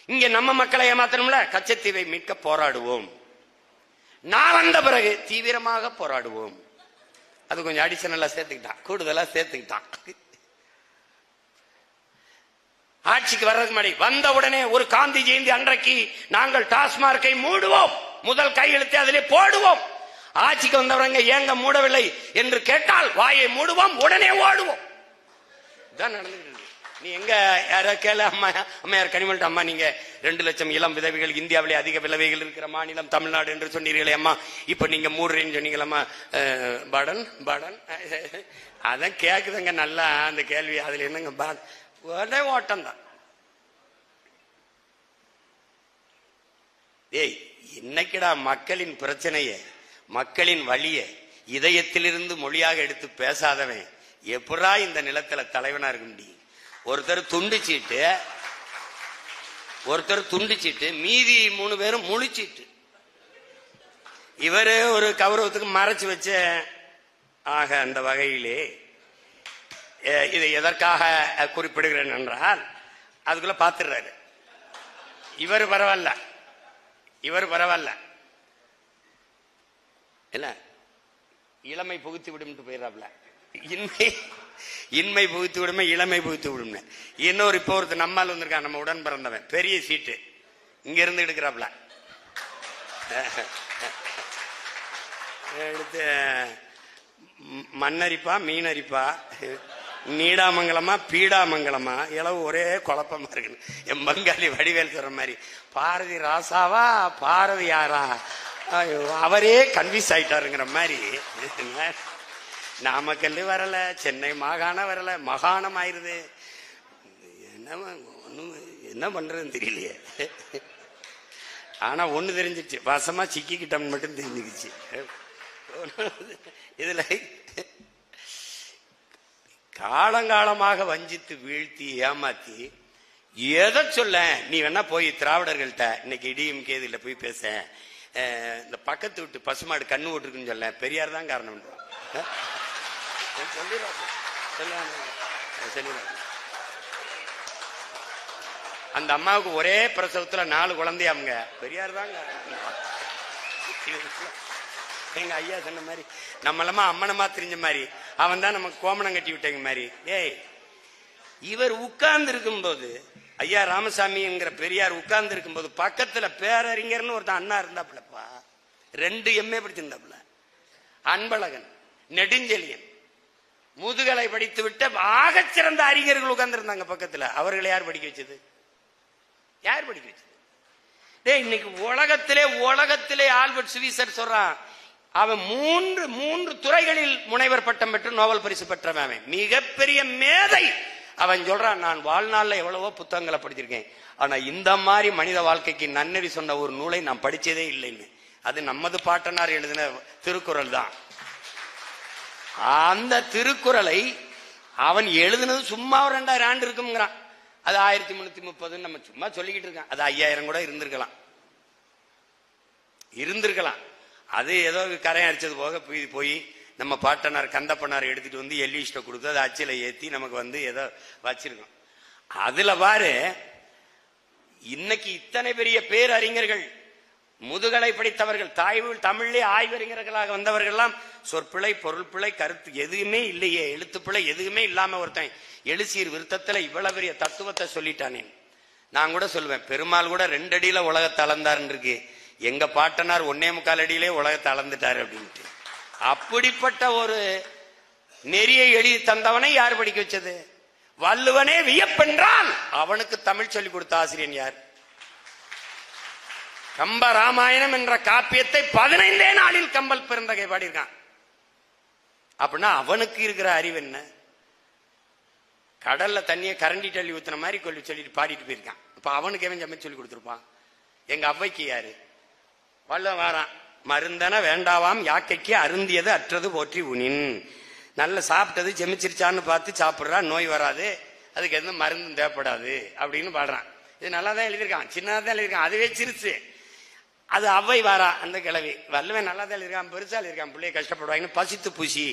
Speaker 1: இங்க நம்ம மக்களை ஏமாத்தணும்ல. கச்சத்தீவை மீட்க போராடுவோம், நான் வந்த பிறகு தீவிரமாக போராடுவோம். அது கொஞ்சம் அடிஷனலா சேர்த்துக்கிட்டான், கூடுதலா சேர்த்துக்கிட்டான். ஆட்சிக்கு வர்றதுக்கு முன்னாடி வந்த உடனே ஒரு காந்தி ஜெயந்தி அன்றைக்கு நாங்கள் டாஸ்மார்க்கை மூடுவோம், முதல் கையெழுத்தை அதிலே போடுவோம். ஆட்சிக்கு வந்தவங்க ஏங்க மூடவில்லை என்று கேட்டால் வாயை மூடுவோம், உடனே ஓடுவோம். இதான் நடந்துட்டு. நீ எங்க யார கேள, அம்மையார் கனிமொழி அம்மா, நீங்க 2 லட்சம் இளம் விதவைகள், இந்தியாவிலே அதிக விதவைகள் இருக்கிற மாநிலம் தமிழ்நாடு என்று சொன்னீர்களே அம்மா, இப்ப நீங்க மூடுறேன்னு சொன்னீங்களம்மா. படன் படன் அதான் கேக்குதுங்க நல்லா அந்த கேள்வி. அதுல என்னங்க ஒரே ஓட்டம் தான். ஏய், இன்னைக்குடா மக்களின் பிரச்சனைய, மக்களின் வழிய இதயத்திலிருந்து மொழியாக எடுத்து பேசாதவன் எப்படா இந்த நிலத்துல தலைவனா இருக்க முடியும்? ஒருத்தர் துண்டிச்சிட்டு மீதி 3 பேரும் முழிச்சிட்டு, இவரு ஒரு கௌரவத்துக்கு மறைச்சு வச்ச. ஆக அந்த வகையிலே இதை எதற்காக குறிப்பிடுகிறேன் என்றால், அதுக்குள்ள பாத்துறாரு. இவர் பரவாயில்ல இல்ல, இளமை புகுத்தி விடும் போயிடறாப்ல. இன்மை புகுத்தி விடுமே, இளமை புகுத்தி விடும். இன்னொரு இப்போ ஒருத்தர் நம்மால் வந்திருக்கான், நம்ம உடன் பிறந்தவன், பெரிய சீட்டு, இங்க இருந்து எடுக்கிறாப்ல. எடுத்து மண்ணரிப்பா மீனரிப்பா, நீடாமங்கலமா பீடாமங்கலமா, இளவு ஒரே குழப்பமா இருக்கு. என் பங்காளி வடிவேல் சொல்ற மாதிரி, பாரதி ராசாவா பாரதி யாரா, அவரே கன்வியூஸ் ஆயிட்டாருங்கிற மாதிரி. நாமக்கல் வரல, சென்னை மாகாணம் வரல, மகாணம் ஆயிருது. என்ன பண்றதுன்னு தெரியலையே. ஆனா ஒண்ணு தெரிஞ்சிச்சு, வசமா சிக்கிக்கிட்டோம்னு மட்டும் தெரிஞ்சுக்கிச்சு. இதுல காலங்காலமாக வஞ்சித்து வீழ்த்தி ஏமாத்தி எதை சொல்ல, நீ வேணா போய் திராவிடர்கள்ட்ட இன்னைக்கு டிஎம்கே இதுல போய் பேச, இந்த பக்கத்து விட்டு பசுமாடு கண்ணு ஓட்டுருக்குன்னு சொல்ல, பெரியார் தான் காரணம். அந்த அம்மாவுக்கு ஒரே பிரசவத்துல 4 குழந்தையாமுங்க, பெரியார் தான் காரணம். எங்க ஐயா சொன்ன மாதிரி, நம்மளமா அம்மனமா தெரிஞ்ச மாதிரி, அவன் தான் நமக்கு கோமணம் கட்டி விட்டங்க மாதிரி. ஏய், இவர் உட்கார்ந்து இருக்கும் போது, ஐயா ராமசாமிங்கிற பெரியார் உட்கார்ந்து இருக்கும் போது பக்கத்துல பேரறிஞர்னு ஒருத்தன் அண்ணா இருந்தாப்புலப்பா, 2 MA படிச்சிருந்தாப்புல. அன்பழகன், நெடுஞ்செழியன், முதுகலை படித்து விட்ட ஆகச் சிறந்த அறிஞர்கள் உட்கார்ந்து இருந்தாங்க பக்கத்துல. அவர்களை யார் படிக்க வச்சது? யார் படிக்க வச்சது? இன்னைக்கு உலகத்திலே ஆல்பர்ட் ஸ்வீசர் சொல்றான், அவன் 3 துறைகளில் முனைவர் பட்டம் பெற்று நோபல் பரிசு பெற்றவன், மிகப்பெரிய மேதை. அவன் சொல்றான், நான் வாழ்நாள்ல எவ்வளவோ புத்தகங்களை படிச்சிருக்கேன், ஆனா இந்த மாதிரி மனித வாழ்க்கைக்கு நன்னெறி சொன்ன ஒரு நூலை நான் படிச்சதே இல்லைன்னு. அது நமது பாட்டனார் எழுதின திருக்குறள் தான். அந்த திருக்குறளை அவன் எழுதினது சும்மா 2000 ஆண்டு இருக்குங்கிறான். அது 1330 நம்ம சும்மா சொல்லிக்கிட்டு இருக்கான். அது 5000 கூட இருந்திருக்கலாம். அது ஏதோ கரையை அடிச்சது போக போய் நம்ம பாட்டனார் கந்தப்பனார் எடுத்துட்டு வந்து எல்லிஸ்ட கொடுத்து அதை அச்சில ஏத்தி நமக்கு வந்து ஏதோ வச்சிருக்கோம். அதுல பாரு, இன்னைக்கு இத்தனை பெரிய பேரறிஞர்கள், முதுகலை படித்தவர்கள், தமிழே ஆய்வறிஞர்களாக வந்தவர்கள் எல்லாம் சொற்பிழை, பொருள் பிழை, கருத்து எதுவுமே இல்லையே, எழுத்துப்பிழை எதுவுமே இல்லாம ஒருத்தன் எழுசீர் விருத்தத்துல இவ்வளவு பெரிய தத்துவத்தை சொல்லிட்டானே. நான் கூட சொல்லுவேன், பெருமாள் கூட 2 அடியில உலகத்தை அளந்தாருன்னு இருக்கு, எங்க பாட்டனார் 1.25 அடியிலே உலகத்தை அளந்துட்டாரு அப்படின்ட்டு. அப்படிப்பட்ட ஒரு நெறியை எழுதி தந்தவனை யார் படிக்க வச்சது? வள்ளுவனே வியப்பென்றால் அவனுக்கு தமிழ் சொல்லிக் கொடுத்த ஆசிரியன் யார்? கம்ப ராமாயணம் என்ற காப்பியத்தை 15 நாளில் கம்பல் பெருந்தகை பாடியிருக்கான். அப்படின்னா அவனுக்கு இருக்கிற அறிவு என்ன? கடல்ல தண்ணியை கரண்டி தள்ளி ஊத்துன மாதிரி சொல்லிட்டு பாடிட்டு போயிருக்கான். இப்ப அவனுக்கு எவன் சமைச்சு சொல்லி கொடுத்துருப்பான்? எங்க அவ்வைக்கு யாரு? வள்ளுவன் வாரான், மருந்தன வேண்டாவாம் யாக்கைக்கு அருந்தியது அற்றது போற்றி உனின். நல்ல சாப்பிட்டது செமிச்சிருச்சான்னு பார்த்து சாப்பிட்றா, நோய் வராது, அதுக்கு எந்த மருந்தும் தேவைப்படாது அப்படின்னு பாடுறான். இது நல்லா தான் எழுதியிருக்கான், சின்னதாக தான் எழுதியிருக்கான், அதுவே சிரிச்சு. அது அவ்வை வாரா அந்த கிழவி, வல்லவன் நல்லா தான் எழுதியிருக்கான், பெருசா எழுதியிருக்கான், பிள்ளைய கஷ்டப்படுவாங்கன்னு பசித்து பூசி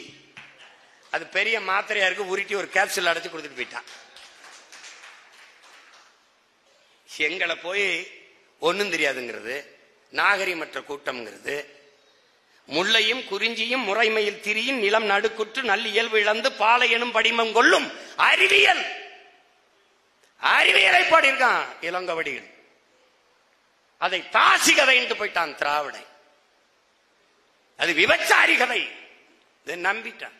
Speaker 1: அது பெரிய மாத்திரையா இருக்கு, உருட்டி ஒரு கேப்சூல் அடைச்சு கொடுத்துட்டு போயிட்டான். எங்களை போய் ஒன்னும் தெரியாதுங்கிறது, நாகரிகமற்ற கூட்டம்ங்கிறது, முல்லையும் குறிஞ்சியும் முறைமையில் திரியும் நிலம் நடுக்குற்று நல்ல இயல்பு இழந்து பாலை எனும் படிமம் கொள்ளும் அறிவியல், அறிவியலை பாடியிருக்கான் இளங்கவடிகள். அதை தாசி கதை என்று போயிட்டான் திராவிடை, அது விபச்சாரி கதை, இதை நம்பிட்டான்.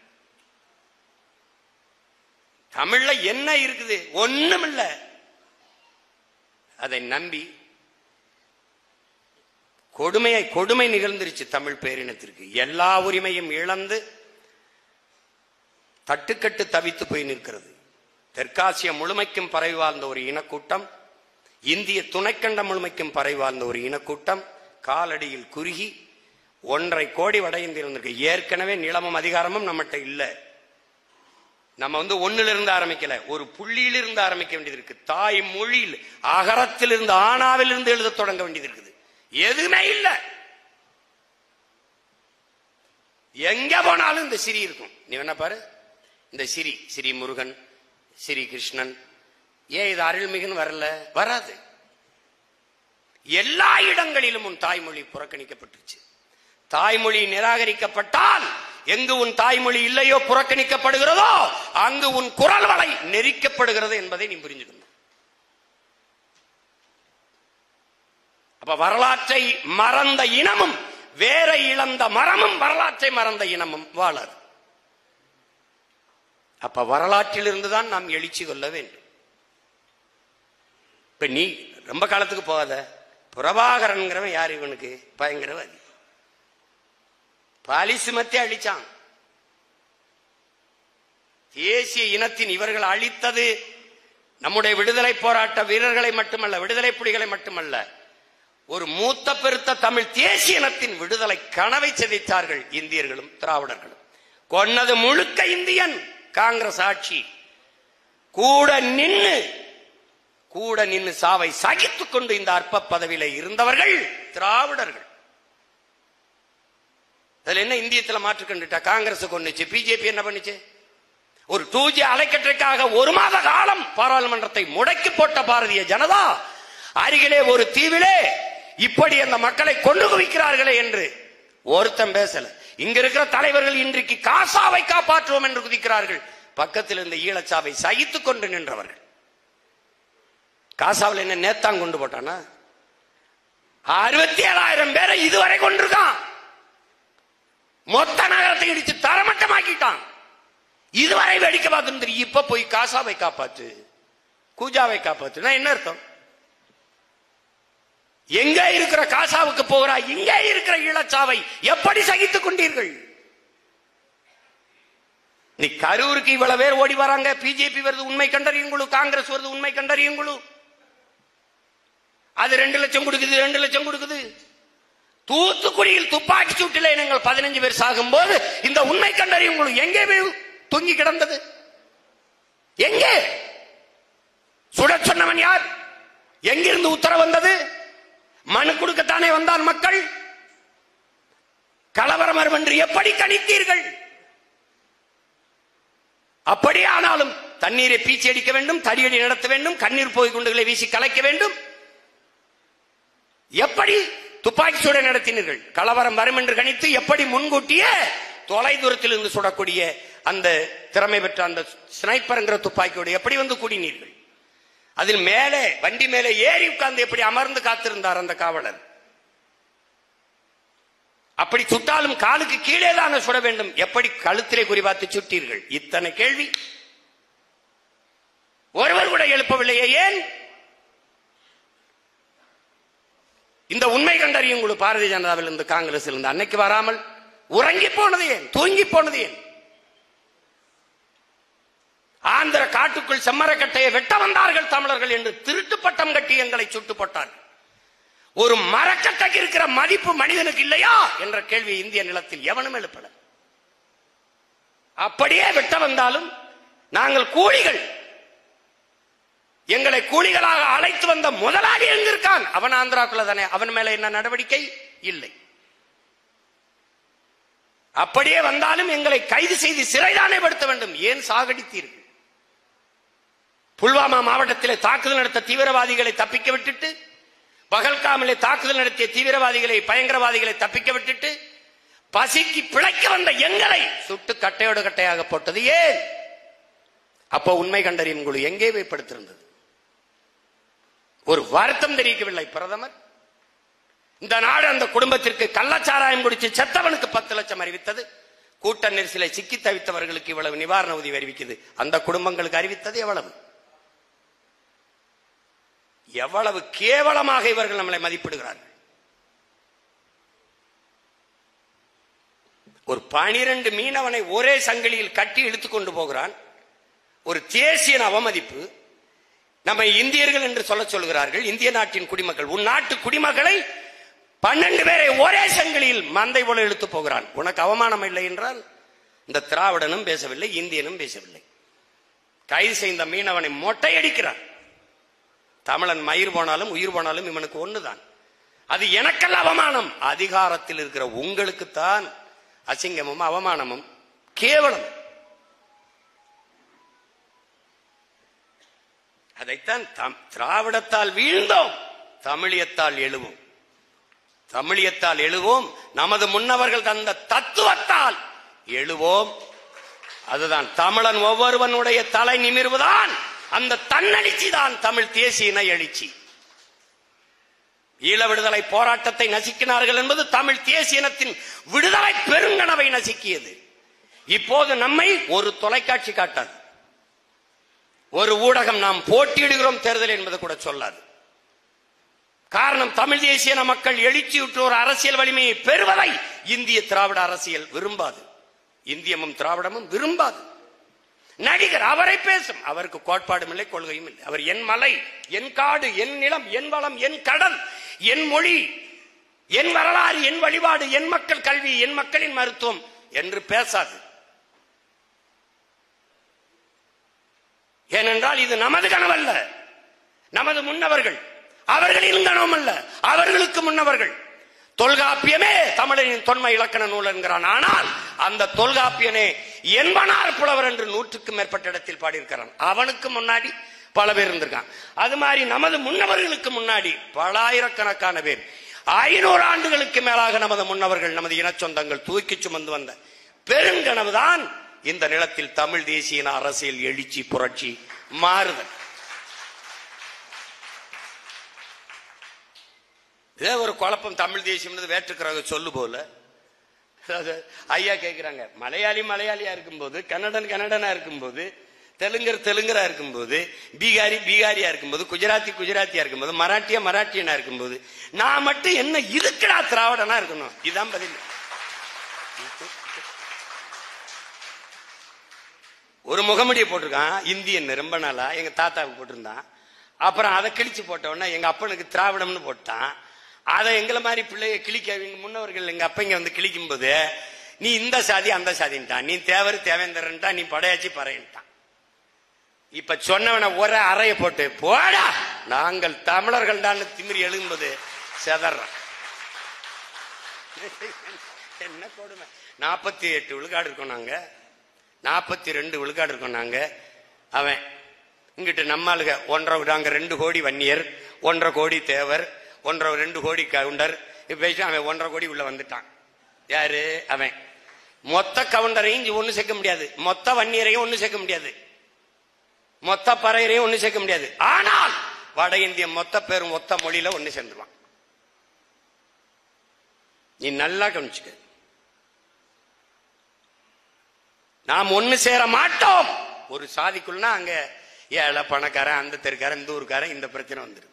Speaker 1: தமிழ்ல என்ன இருக்குது? ஒண்ணும் இல்ல. அதை நம்பி கொடுமை நிகழ்ந்துருச்சு தமிழ் பேரினத்திற்கு. எல்லா உரிமையும் இழந்து தட்டுக்கட்டு தவித்து போய் நிற்கிறது. தெற்காசிய முழுமைக்கும் பரவி வாழ்ந்த ஒரு இனக்கூட்டம், இந்திய துணைக்கண்டம் முழுமைக்கும் பரவி வாழ்ந்த ஒரு இனக்கூட்டம் காலடியில் குறுகி 1.5 கோடி வட இந்திய இருந்திருக்கு. ஏற்கனவே நிலமும் அதிகாரமும் நம்மகிட்ட இல்லை. நம்ம ஒண்ணுல இருந்து ஆரம்பிக்கல, ஒரு புள்ளியில இருந்து ஆரம்பிக்க வேண்டியது இருக்கு. தாய் மொழியில் அகரத்தில் இருந்து ஆனாவில் இருந்து எழுத தொடங்க வேண்டியது இருக்குது. எதுவுமே இல்ல. எங்க போனாலும் இந்த சிரி இருக்கும். நீ என்ன பாரு, இந்த சிரி முருகன், ஸ்ரீ கிருஷ்ணன், ஏன் இது அருள்மிகுன்னு வரல? வராது. எல்லா இடங்களிலும் உன் தாய்மொழி புறக்கணிக்கப்பட்டுச்சு. தாய்மொழி நிராகரிக்கப்பட்டால் எங்கு உன் தாய்மொழி இல்லையோ, புறக்கணிக்கப்படுகிறதோ, அங்கு உன் குரல் வளை நெரிக்கப்படுகிறது என்பதை நீ புரிஞ்சுக்கணும். அப்ப வரலாற்றை மறந்த இனமும் வேற இழந்த மரமும் வரலாற்றை மறந்த இனமும் வாழாது. அப்ப வரலாற்றில் இருந்துதான் நாம் எழுச்சி கொள்ள வேண்டும். இப்ப நீ ரொம்ப காலத்துக்கு போகாத, பிரபாகரன் யார்? இவனுக்கு பயங்கரவாதி. பாலிசுமத்தை அழிச்சான். தேசிய இனத்தின் இவர்கள் அழித்தது நம்முடைய விடுதலை போராட்ட வீரர்களை மட்டுமல்ல, விடுதலை புலிகளை மட்டுமல்ல, ஒரு மூத்த பெருத்த தமிழ் தேசிய இனத்தின் விடுதலை கனவை சிதைத்தார்கள் இந்தியர்களும் திராவிடர்களும். கொன்னது முழுக்க இந்தியன். காங்கிரஸ் ஆட்சி கூட நின்னு சாவை சகித்துக் கொண்டு இந்த அற்ப பதவியில இருந்தவர்கள் திராவிடர்கள். அதுல என்ன இந்தியத்துல மாற்று கண்டுட்டா? காங்கிரஸ் கொண்டுச்சு, பிஜேபி என்ன பண்ணுச்சு? ஒரு 2G அலைக்கற்றைக்காக 1 மாத காலம் பாராளுமன்றத்தை முடக்கி போட்ட பாரதிய ஜனதா அருகிலே ஒரு தீவிலே இப்படி அந்த மக்களை கொண்டு குவிக்கிறார்களே என்று ஒருத்தம் பேசல. இங்க இருக்கிற தலைவர்கள் இன்றைக்கு காசாவை காப்பாற்றுவோம் என்று குதிக்கிறார்கள். பக்கத்தில் இருந்த ஈழச்சாவை சகித்துக் கொண்டு நின்றவர்கள். காசாவில் என்ன நேத்தான் கொண்டு போட்டானா? 67,000 பேரை இதுவரை கொண்டிருக்கான். மொத்த நகரத்தை இடிச்சு தரமட்டமாக்கிட்டான். இதுவரை வேடிக்கை பார்த்து இப்ப போய் காசாவை காப்பாற்று, கூஜாவை காப்பாற்று, என்ன அர்த்தம்? எங்க இருக்கிற காசாவுக்கு போகிறாய், இங்க இருக்கிற ஈழச்சாவை எப்படி சகித்துக் கொண்டீர்கள்? நீ கரூருக்கு இவ்வளவு பேர் ஓடி வராங்க. பிஜேபி வருது, உண்மை கண்டறியும் குழு. காங்கிரஸ் வருது, உண்மை கண்டறியும் குழு. அது 2 லட்சம் கொடுக்குது, 2 லட்சம் கொடுக்குது. தூத்துக்குடியில் துப்பாக்கி சூட்டிலே நீங்கள் 15 பேர் சாகும் போது இந்த உண்மை கண்டறியும் குழு எங்கே தொங்கி கிடந்தது? எங்கே? சுட சொன்னவன் யார்? எங்கிருந்து உத்தரவு வந்தது? மனு கொடுக்கத்தானே வந்தான் மக்கள். கலவரம் வரும் என்று எப்படி கணித்தீர்கள்? அப்படியானாலும் தண்ணீரை பீச்சி அடிக்க வேண்டும், தடியடி நடத்த வேண்டும், கண்ணீர் போய் குண்டுகளை வீசி கலைக்க வேண்டும். எப்படி துப்பாக்கி சூட நடத்தினீர்கள்? கலவரம் வரும் என்று கணித்து எப்படி முன்கூட்டியே தொலை தூரத்தில் இருந்து சுடக்கூடிய அந்த திறமை பெற்ற அந்த ஸ்னைப்பர்ங்கிற துப்பாக்கியோடு எப்படி கூடினீர்கள்? அதில் மேலே வண்டி மேலே ஏறி உட்கார்ந்து எப்படி அமர்ந்து காத்திருந்தார் அந்த காவலர்? அப்படி சுட்டாலும் காலுக்கு கீழே தான் சுட வேண்டும். எப்படி கழுத்திலே குறிபார்த்து சுட்டீர்கள்? இத்தனை கேள்வி ஒருவர் கூட எழுப்பவில்லையே. ஏன்? இந்த உண்மை கண்டறியும் குழு பாரதிய ஜனதாவில் இருந்து காங்கிரஸ் இருந்து அன்னைக்கு வராமல் உறங்கி போனது ஏன்? தூங்கி போனது ஏன்? ஆந்திர காட்டுக்குள் செம்மரக்கட்டையை வெட்ட வந்தார்கள் தமிழர்கள் என்று திருட்டு பட்டம் கட்டி எங்களை சுட்டு போட்டார்கள். ஒரு மரக்கட்டைக்கு இருக்கிற மதிப்பு மனிதனுக்கு இல்லையா என்ற கேள்வி இந்திய நிலத்தில் எவனும் எழுப்பல. அப்படியே வெட்ட வந்தாலும் நாங்கள் கூலிகள். எங்களை கூலிகளாக அழைத்து வந்த முதலாளி எங்கிருக்கான்? அவன் ஆந்திராக்குள்ள தானே. அவன் மேல என்ன நடவடிக்கை இல்லை. அப்படியே வந்தாலும் எங்களை கைது செய்து சிறைதானே படுத்த வேண்டும். ஏன் சாகடித்தீர்கள்? புல்வாமா மாவட்டத்திலே தாக்குதல் நடத்த தீவிரவாதிகளை தப்பிக்க விட்டுட்டு, பகல்காமிலே தாக்குதல் நடத்திய தீவிரவாதிகளை பயங்கரவாதிகளை தப்பிக்க விட்டுட்டு, பசிக்கு பிழைக்க வந்த எங்களை சுட்டு கட்டையோடு கட்டையாக போட்டது ஏன்? அப்போ உண்மை கண்டறியும் குழு எங்கே வைப்படுத்திருந்தது? ஒரு வருத்தம் தெரிவிக்கவில்லை பிரதமர். இந்த நாடு அந்த குடும்பத்திற்கு கள்ளச்சாராயம் குடிச்சு செத்தவனுக்கு 10 லட்சம் அறிவித்தது. கூட்ட நெரிசலை சிக்கி தவித்தவர்களுக்கு இவ்வளவு நிவாரண உதவி அறிவிக்குது. அந்த குடும்பங்களுக்கு அறிவித்தது எவ்வளவு? எவ்வளவு கேவலமாக இவர்கள் நம்மளை மதிப்பிடுகிறார்கள். ஒரு 12 மீனவனை ஒரே சங்கிலியில் கட்டி இழுத்துக் கொண்டு போகிறான். ஒரு தேசிய அவமதிப்பு. நம்ம இந்தியர்கள் என்று சொல்ல சொல்கிறார்கள். இந்திய நாட்டின் குடிமக்கள். உன் நாட்டு குடிமக்களை 12 பேரை ஒரே சங்கிலியில் மந்தை போல இழுத்து போகிறான். உனக்கு அவமானம் இல்லை என்றால் இந்த திராவிடனும் பேசவில்லை, இந்தியனும் பேசவில்லை. கைது செய்த மீனவனை மொட்டையடிக்கிறான். தமிழன் மயிர் போனாலும் உயிர் போனாலும் இவனுக்கு ஒண்ணுதான். அது எனக்கல்ல அவமானம். அதிகாரத்தில் இருக்கிற உங்களுக்குத்தான் அசிங்கமும் அவமானமும் கேவலம். அதைத்தான் திராவிடத்தால் வீழ்ந்தோம், தமிழியத்தால் எழுவோம். தமிழியத்தால் எழுவோம். நமது முன்னவர்கள் தந்த தத்துவத்தால் எழுவோம். அதுதான் தமிழன் ஒவ்வொருவனுடைய தலை நிமிர்வுதான். அந்த தன்னெழுச்சி தான் தமிழ் தேசிய இன எழுச்சி. ஈழ விடுதலை போராட்டத்தை நசுக்கினார்கள் என்பது தமிழ் தேசிய இனத்தின் விடுதலை பெருங்கனவை நசுக்கியது. இப்போது நம்மை ஒரு தொலைக்காட்சி காட்டாது, ஒரு ஊடகம் நாம் போட்டியிடுகிறோம் தேர்தல் என்பது கூட சொல்லாது. காரணம், தமிழ் தேசிய மக்கள் எழுச்சியுற்ற ஒரு அரசியல் வலிமையை பெறுவதை இந்திய திராவிட அரசியல் விரும்பாது. இந்தியமும் திராவிடமும் விரும்பாது. நடிகர் அவரை பேசும், அவருக்கு கோட்பாடும் இல்லை, கொள்கையும் இல்லை. அவர் என் மலை, என் காடு, என் நிலம், என் வளம், என் கடல், என் மொழி, என் வரலாறு, என் வழிபாடு, என் மக்கள் கல்வி, என் மக்களின் மருத்துவம் என்று பேசாது. ஏனென்றால் இது நமது கனவல்ல, நமது முன்னவர்கள். அவர்களின் கனவும் அல்ல, அவர்களுக்கு முன்னவர்கள். தொல்காப்பியமே தமிழனின் தொன்மை இலக்கண நூல் என்கிறான். ஆனால் அந்த தொல்காப்பியனே என்பனார் புலவர் என்று 100க்கும் மேற்பட்ட இடத்தில் பாடியிருக்கிறான். அவனுக்கு முன்னாடி பல பேர் இருந்திருக்கான். அது மாதிரி நமது முன்னவர்களுக்கு முன்னாடி பல ஆயிரக்கணக்கான பேர், 500 ஆண்டுகளுக்கு மேலாக நமது முன்னவர்கள், நமது இன சொந்தங்கள் தூக்கி சுமந்து வந்த பெருங்கனவுதான் இந்த நிலத்தில் தமிழ் தேசிய அரசியல் எழுச்சி, புரட்சி, மாறுதல். இதே ஒரு குழப்பம். தமிழ் தேசியம் வேற்றுக்கிறாங்க சொல்லு போல. ஐயா கேட்கிறாங்க, மலையாளி மலையாளியா இருக்கும்போது, கன்னடன் கன்னடனா இருக்கும்போது, தெலுங்கர் தெலுங்கரா இருக்கும்போது, பீகாரி பீகாரியா இருக்கும்போது, குஜராத்தி குஜராத்தியா இருக்கும்போது, மராட்டியா மராட்டியனா இருக்கும்போது, நான் மட்டும் என்ன இதுக்குடா திராவிடனா இருக்கணும்? இதுதான் பதில். ஒரு முகமுடியை போட்டிருக்கான் இந்தியன், ரொம்ப நாளா எங்க தாத்தாவுக்கு போட்டிருந்தான். அப்புறம் அதை கிழிச்சு போட்டவொன்னா எங்க அப்பனுக்கு திராவிடம்னு போட்டான். அதை எங்களை மாதிரி பிள்ளைய கிழிக்க எங்க முன்னவர்கள் எங்க அப்பங்க வந்து கிழிக்கும் போது, நீ இந்த சாதி அந்த சாதின்ட்டான், நீ தேவர் தேவேந்திரன்ட்டான், நீ படையாச்சி பறையன்ட்டான். இப்ப சொன்னவன ஒரு அறைய போட்டு போடா நாங்கள் தமிழர்கள் தான் திமிரி எழுதும்போது செதறான். என்ன கொடுமை. 48 விழுக்காடு இருக்கோம் நாங்க, 42 விழுக்காடு இருக்கோம் நாங்க. அவன் இங்கிட்டு நம்மளுக 1.5, நாங்க 2 கோடி வன்னியர், 1.5 கோடி தேவர், 2 கோடி கவுண்டர். இப்ப அவன் 1.5 கோடி உள்ள வந்துட்டான். யாரு அவன்? மொத்த கவுண்டரையும் ஒண்ணு சேர்க்க முடியாது, மொத்த வன்னியரையும் ஒண்ணு சேர்க்க முடியாது, மொத்த பறையரையும் ஒண்ணு சேர்க்க முடியாது. ஆனால் வட இந்திய மொத்த பேரும் மொத்த மொழியில ஒண்ணு சேர்ந்துருவான். நீ நல்லா கவனிச்சுக்க. நாம் ஒண்ணு சேர மாட்டோம். ஒரு சாதிக்குள்ளனா அங்க ஏழை பணக்காரன், அந்த தெருக்காரன், இந்த ஊருக்காரன், இந்த பிரச்சனை வந்துடும்.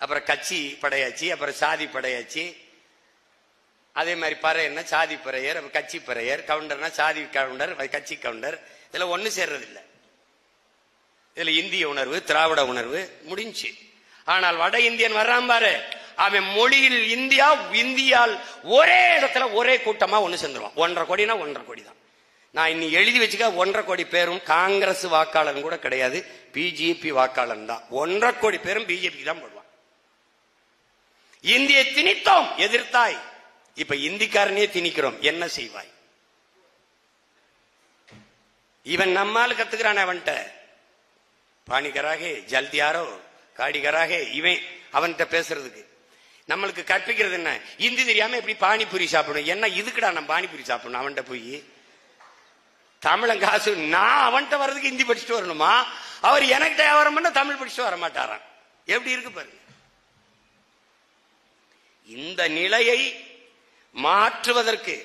Speaker 1: அப்புறம் கட்சி படையாச்சு, அப்புறம் சாதி படையாச்சு. அதே மாதிரி பறையர்னா சாதி பறையர், கட்சி பறையர், கவுண்டர்னா சாதி கவுண்டர், கட்சி கவுண்டர். இதுல ஒண்ணு சேர்றது இல்லை. இதுல இந்திய உணர்வு, திராவிட உணர்வு முடிஞ்சு. ஆனால் வட இந்தியன் வர்றான் பாரு, அவன் மொழியில் இந்தியால் ஒரே இடத்துல ஒரே கூட்டமா ஒண்ணு சேர்ந்துருவான். 1.5 கோடினா 1.5 கோடி தான். நான் இன்னி எழுதி வச்சுக்க, 1.5 கோடி பேரும் காங்கிரஸ் வாக்காளன் கூட கிடையாது, பிஜேபி வாக்காளன் தான். 1.5 கோடி பேரும் பிஜேபி தான் போடுவான். இந்தியை திணித்தோம், எதிர்த்தாய். இப்ப இந்திக்காரனே திணிக்கிறோம், என்ன செய்வாய்? இவன் நம்மால் கத்துக்கிறான். அவன்கிட்ட பாணிகராக ஜல்தியாரோ காடிகராக இவன் அவன்கிட்ட பேசுறதுக்கு நம்மளுக்கு கற்பிக்கிறது என்ன? இந்தி தெரியாம எப்படி பானிபூரி சாப்பிடணும்? என்ன இதுக்குடா நம்ம பானிபூரி சாப்பிடணும்? அவன்கிட்ட போய் தமிழன் காசு நான் அவன்கிட்ட வர்றதுக்கு இந்தி படிச்சுட்டு வரணுமா? அவர் எனக்கு வியாபாரம் பண்ண தமிழ் படிச்சுட்டு வர மாட்டாராம். எப்படி இருக்கு பாருங்க. இந்த நிலையை மாற்றுவதற்கு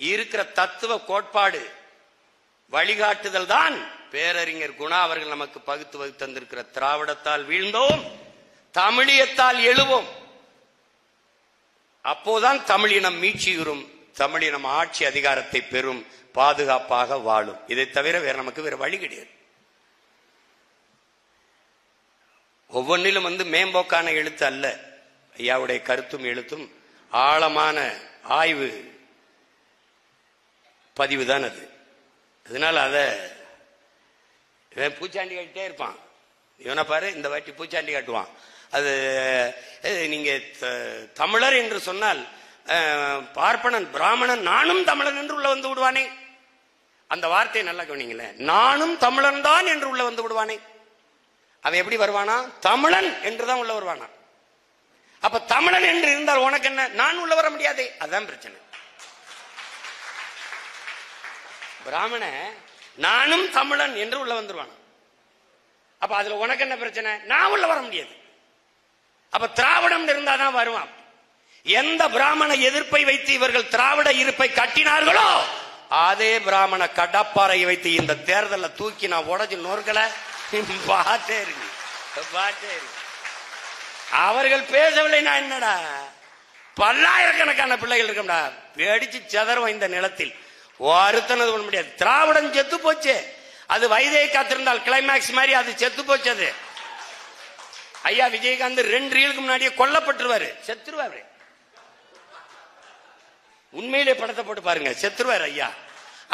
Speaker 1: இருக்கிற தத்துவ கோட்பாடு வழிகாட்டுதல் தான் பேரறிஞர் குணா அவர்கள் நமக்கு பகுத்து வகுத்து தந்திருக்கிற திராவிடத்தால் வீழ்ந்தோம், தமிழியத்தால் எழுவோம். அப்போதான் தமிழினம் மீட்சியுறும், தமிழினம் ஆட்சி அதிகாரத்தை பெறும், பாதுகாப்பாக வாழும். இதை தவிர நமக்கு வேற வழி கிடையாது. ஒவ்வொன்றிலும் மேம்போக்கான எழுத்து அல்ல, ஐயாவுடைய கருத்தும் எழுத்தும் ஆழமான ஆய்வு பதிவு தான் அது. அதனால அத பூச்சாண்டி காட்டிட்டே இருப்பான். இவனை பாரு, இந்த வாட்டி பூச்சாண்டி காட்டுவான். அது நீங்க தமிழர் என்று சொன்னால் பார்ப்பனன் பிராமணன் நானும் தமிழன் என்று உள்ள வந்து விடுவானே. அந்த வார்த்தையை நல்லா கவனிங்களேன். நானும் தமிழன் தான் என்று உள்ள வந்து விடுவானே. அவன் எப்படி வருவானா? தமிழன் என்றுதான் உள்ள வருவானா. அப்ப தமிழன் என்று இருந்தால் உனக்கு என்ன? நான் உள்ள வர முடியாதே. அதான் பிரச்சனை. பிராமண நானும் தமிழன் என்று உள்ள வந்துருவான். அப்ப அதுல உனக்கு என்ன பிரச்சனை? நான் உள்ள வர முடியாது. அப்ப திராவிடம் இருந்தாதான் வருவான். எந்த பிராமண எதிர்ப்பை வைத்து இவர்கள் திராவிட இருப்பை கட்டினார்களோ அதே பிராமண கடப்பாறை வைத்து இந்த தேர்தலில் தூக்கி நான் உடச்சு நோர்களை பார்த்தே இருக்கு. அவர்கள் பேசவில்லை, நான் என்னடா பல்லாயிரக்கணக்கான பிள்ளைகள் இருக்கா வெடிச்சு செதறும் இந்த நிலத்தில். ஒருத்தனது பண்ண முடியாது. திராவிடம் செத்து போச்சு. அது வைதையை காத்திருந்தால் கிளைமேக்ஸ் மாதிரி அது செத்து போச்சு. அது ஐயா விஜயகாந்த் 2 ரீலுக்கு முன்னாடியே கொல்லப்பட்டுருவாரு, செத்துருவாரு. உண்மையிலே படத்தை போட்டு பாருங்க, செத்துருவாரு ஐயா.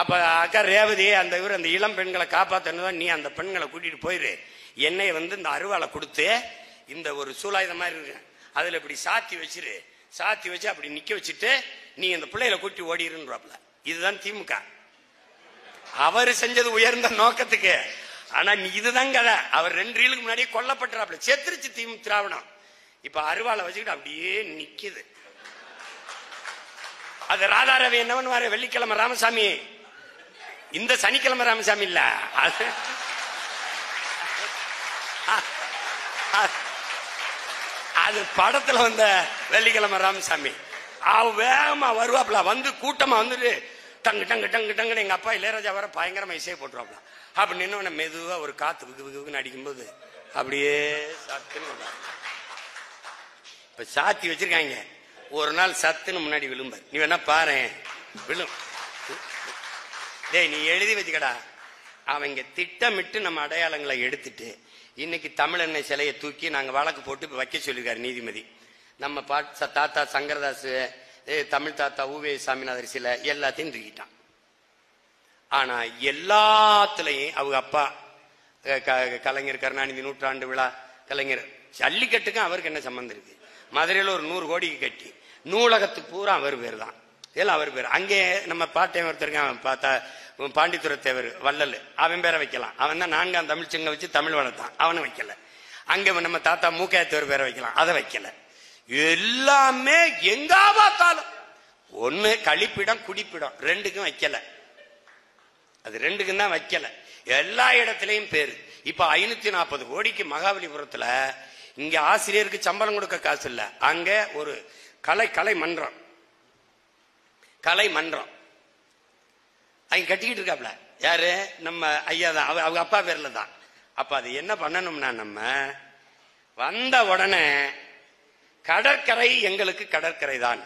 Speaker 1: அப்ப அக்கா ரேவதி அந்த இவர் அந்த இளம் பெண்களை காப்பாத்தணும், நீ அந்த பெண்களை கூட்டிட்டு போயிரு, என்னை இந்த அருவாளை கொடுத்து இந்த ஒரு சூலாயுதம் மாதிரி இருக்கு, அதுல இப்படி சாத்தி வச்சிரு, சாத்தி வச்சு அப்படி நிக்க வச்சுட்டு நீ இந்த பிள்ளைகளை கூட்டி ஓடிருன்றாப்ல. இதுதான் திமுக. அவர் செஞ்சது உயர்ந்த நோக்கத்துக்கு. ஆனா இதுதான் கதை. அவர் 2 ரீலுக்கு முன்னாடியே கொல்லப்பட்டுறாப்ல, செத்துருச்சு திராவிடம். இப்ப அருவாளை வச்சுக்கிட்டு அப்படியே நிக்குது. அது ராதாரவி என்ன பண்ணுவாரு? வெள்ளிக்கிழமை ராமசாமி, இந்த சனிக்கிழமை ராமசாமி இல்ல, அது படத்துல வந்த வெள்ளிக்கிழமை ராமசாமி. அவ வேகமா வருவாப்ல, கூட்டமா வந்துட்டு டங்கு டங்கு டங்கு டங்குன்னு எங்க அப்பா இளையராஜா வர பயங்கரமா இசையை போட்டுருவாப்ல. அப்படி நின்று மெதுவா ஒரு காத்து விகுன்னு அடிக்கும்போது அப்படியே சத்துன்னு இப்ப சாத்தி வச்சிருக்காங்க. ஒரு நாள் சத்துன்னு முன்னாடி விழும்பார். நீ வேணா பாரு, விழும். டேய் நீ எழுதி வச்சுக்கடா. அவங்க திட்டமிட்டு நம்ம அடையாளங்களை எடுத்துட்டு இன்னைக்கு தமிழெண்ணெய் சிலையை தூக்கி நாங்க வழக்கு போட்டு வைக்க சொல்லிருக்காரு நீதிபதி. நம்ம தாத்தா சங்கரதாஸ், தமிழ் தாத்தா ஊவே சாமிநாதர் சிலை எல்லாத்தையும் தூக்கிட்டான். ஆனா எல்லாத்துலயும் அவங்க அப்பா கலைஞர் கருணாநிதி 100ஆண்டு விழா, கலைஞர் ஜல்லிக்கட்டுக்கும் அவருக்கு என்ன சம்பந்தம் இருக்கு? மதுரையில் ஒரு 100 கோடிக்கு கட்டி நூலகத்துக்கு பூரா அவர் பேர் தான், இதெல்லாம் அவர் பேர். அங்கே நம்ம பாட்டையன் ஒருத்தருங்க பார்த்தா பாண்டித்துறை தேவர் வள்ளல், அவன் பேரை வைக்கலாம். அவன் தான் 4ஆம் தமிழ் சிங்க வச்சு தமிழ் வளர்த்தான், அவனை வைக்கல. அங்க நம்ம தாத்தா மூக்கையத்தவர் பேரை வைக்கலாம், அதை வைக்கல. எல்லாமே எங்கா பார்த்தாலும் ஒண்ணு கழிப்பிடம் குடிப்பிடம், 2க்கும் வைக்கல. அது 2க்கும் தான் வைக்கல. எல்லா இடத்திலையும் பேரு. இப்ப 540 கோடிக்கு மகாபலிபுரத்துல இங்க ஆசிரியருக்கு சம்பளம் கொடுக்க காசு இல்ல, அங்க ஒரு கலை மன்றம் அவங்க கட்டிக்கிட்டு இருக்காப்ல. யாரு? நம்ம ஐயா தான், அவங்க அப்பா பேர்ல தான். அப்ப அது என்ன பண்ணணும்னா, நம்ம வந்த உடனே கடற்கரை எங்களுக்கு கடற்கரை தான்,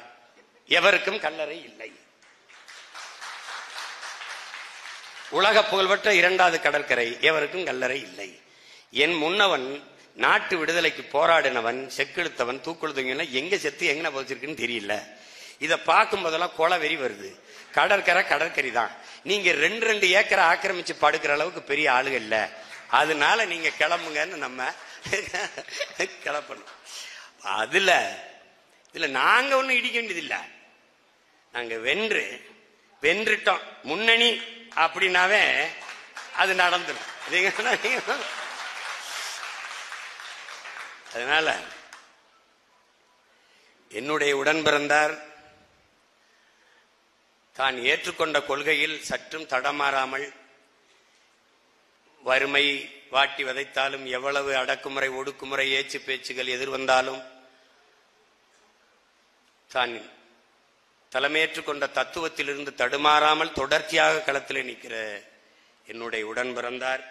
Speaker 1: எவருக்கும் கல்லறை இல்லை. உலக புகழ்பெற்ற 2வது கடற்கரை, எவருக்கும் கல்லறை இல்லை. என் முன்னவன் நாட்டு விடுதலைக்கு போராடினவன், செக்கெழுத்தவன், தூக்குழுத்தவங்க எங்க செத்து எங்க போச்சிருக்குன்னு தெரியல. இதை பார்க்கும் போதெல்லாம் கொலை வெறி வருது. கடற்கரை தான். நீங்க 2 ஏக்கரை ஆக்கிரமிச்சு படுக்கிற அளவுக்கு பெரிய ஆளுக இல்ல, அதனால நீங்க கிளம்புங்கன்னு நம்ம கிளப்பணும். இதுல நாங்க ஒண்ணும் இடிக்க வேண்டியதில்லை. நாங்க வென்றுட்டோம் முன்னணி அப்படின்னாவே அது நடந்துடும். அதனால என்னுடைய உடன் பிறந்தார் தான் ஏற்றுக்கொண்ட கொள்கையில் சற்றும் தடமாறாமல், வறுமை வாட்டி வதைத்தாலும், எவ்வளவு அடக்குமுறை ஒடுக்குமுறை ஏச்சு பேச்சுகள் எதிர்வந்தாலும், தான் தலைமையேற்றுக் கொண்ட தத்துவத்திலிருந்து தடுமாறாமல் தொடர்ச்சியாக களத்தில் நிற்கிற என்னுடைய உடன் பிறந்தார்.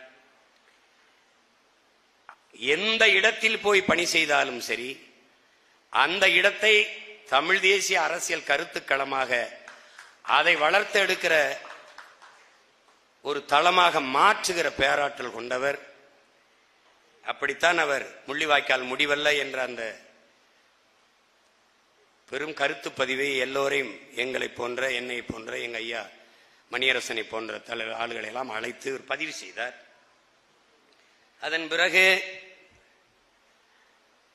Speaker 1: எந்த இடத்தில் போய் பணி செய்தாலும் சரி, அந்த இடத்தை தமிழ் தேசிய அரசியல் கருத்துக்களமாக அதை வளர்த்து எடுக்கிற ஒரு தளமாக மாற்றுகிற பேராற்றல் கொண்டவர். அப்படித்தான் அவர் முள்ளிவாய்க்கால் முடிவல்ல என்ற அந்த பெரும் கருத்து பதிவை எல்லோரையும், எங்களை போன்ற, என்னை போன்ற, எங்க ஐயா மணியரசனை போன்ற ஆளுகளை எல்லாம் அழைத்து பதிவு செய்தார். அதன் பிறகு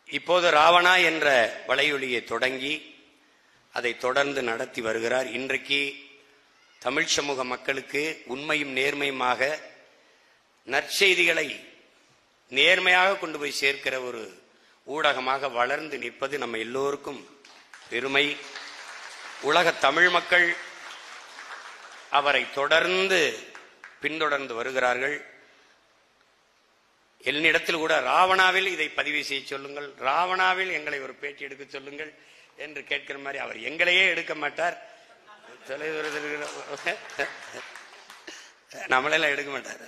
Speaker 1: இப்போது ராவணா என்ற வலையொலியை தொடங்கி அதை தொடர்ந்து நடத்தி வருகிறார். இன்றைக்கு தமிழ் சமூக மக்களுக்கு உண்மையும் நேர்மையுமாக நற்செய்திகளை நேர்மையாக கொண்டு போய் சேர்க்கிற ஒரு ஊடகமாக வளர்ந்து நிற்பது நம்ம எல்லோருக்கும் பெருமை. உலக தமிழ் மக்கள் அவரை தொடர்ந்து பின்தொடர்ந்து வருகிறார்கள். என்னிடத்தில் கூட ராவணாவில் இதை பதிவு செய்ய சொல்லுங்கள், ராவணாவில் எங்களை ஒரு பேட்டி எடுக்க சொல்லுங்கள் என்று கேட்கிற மாதிரி, அவர் எங்களையே எடுக்க மாட்டார், நம்மளெல்லாம் எடுக்க மாட்டார்.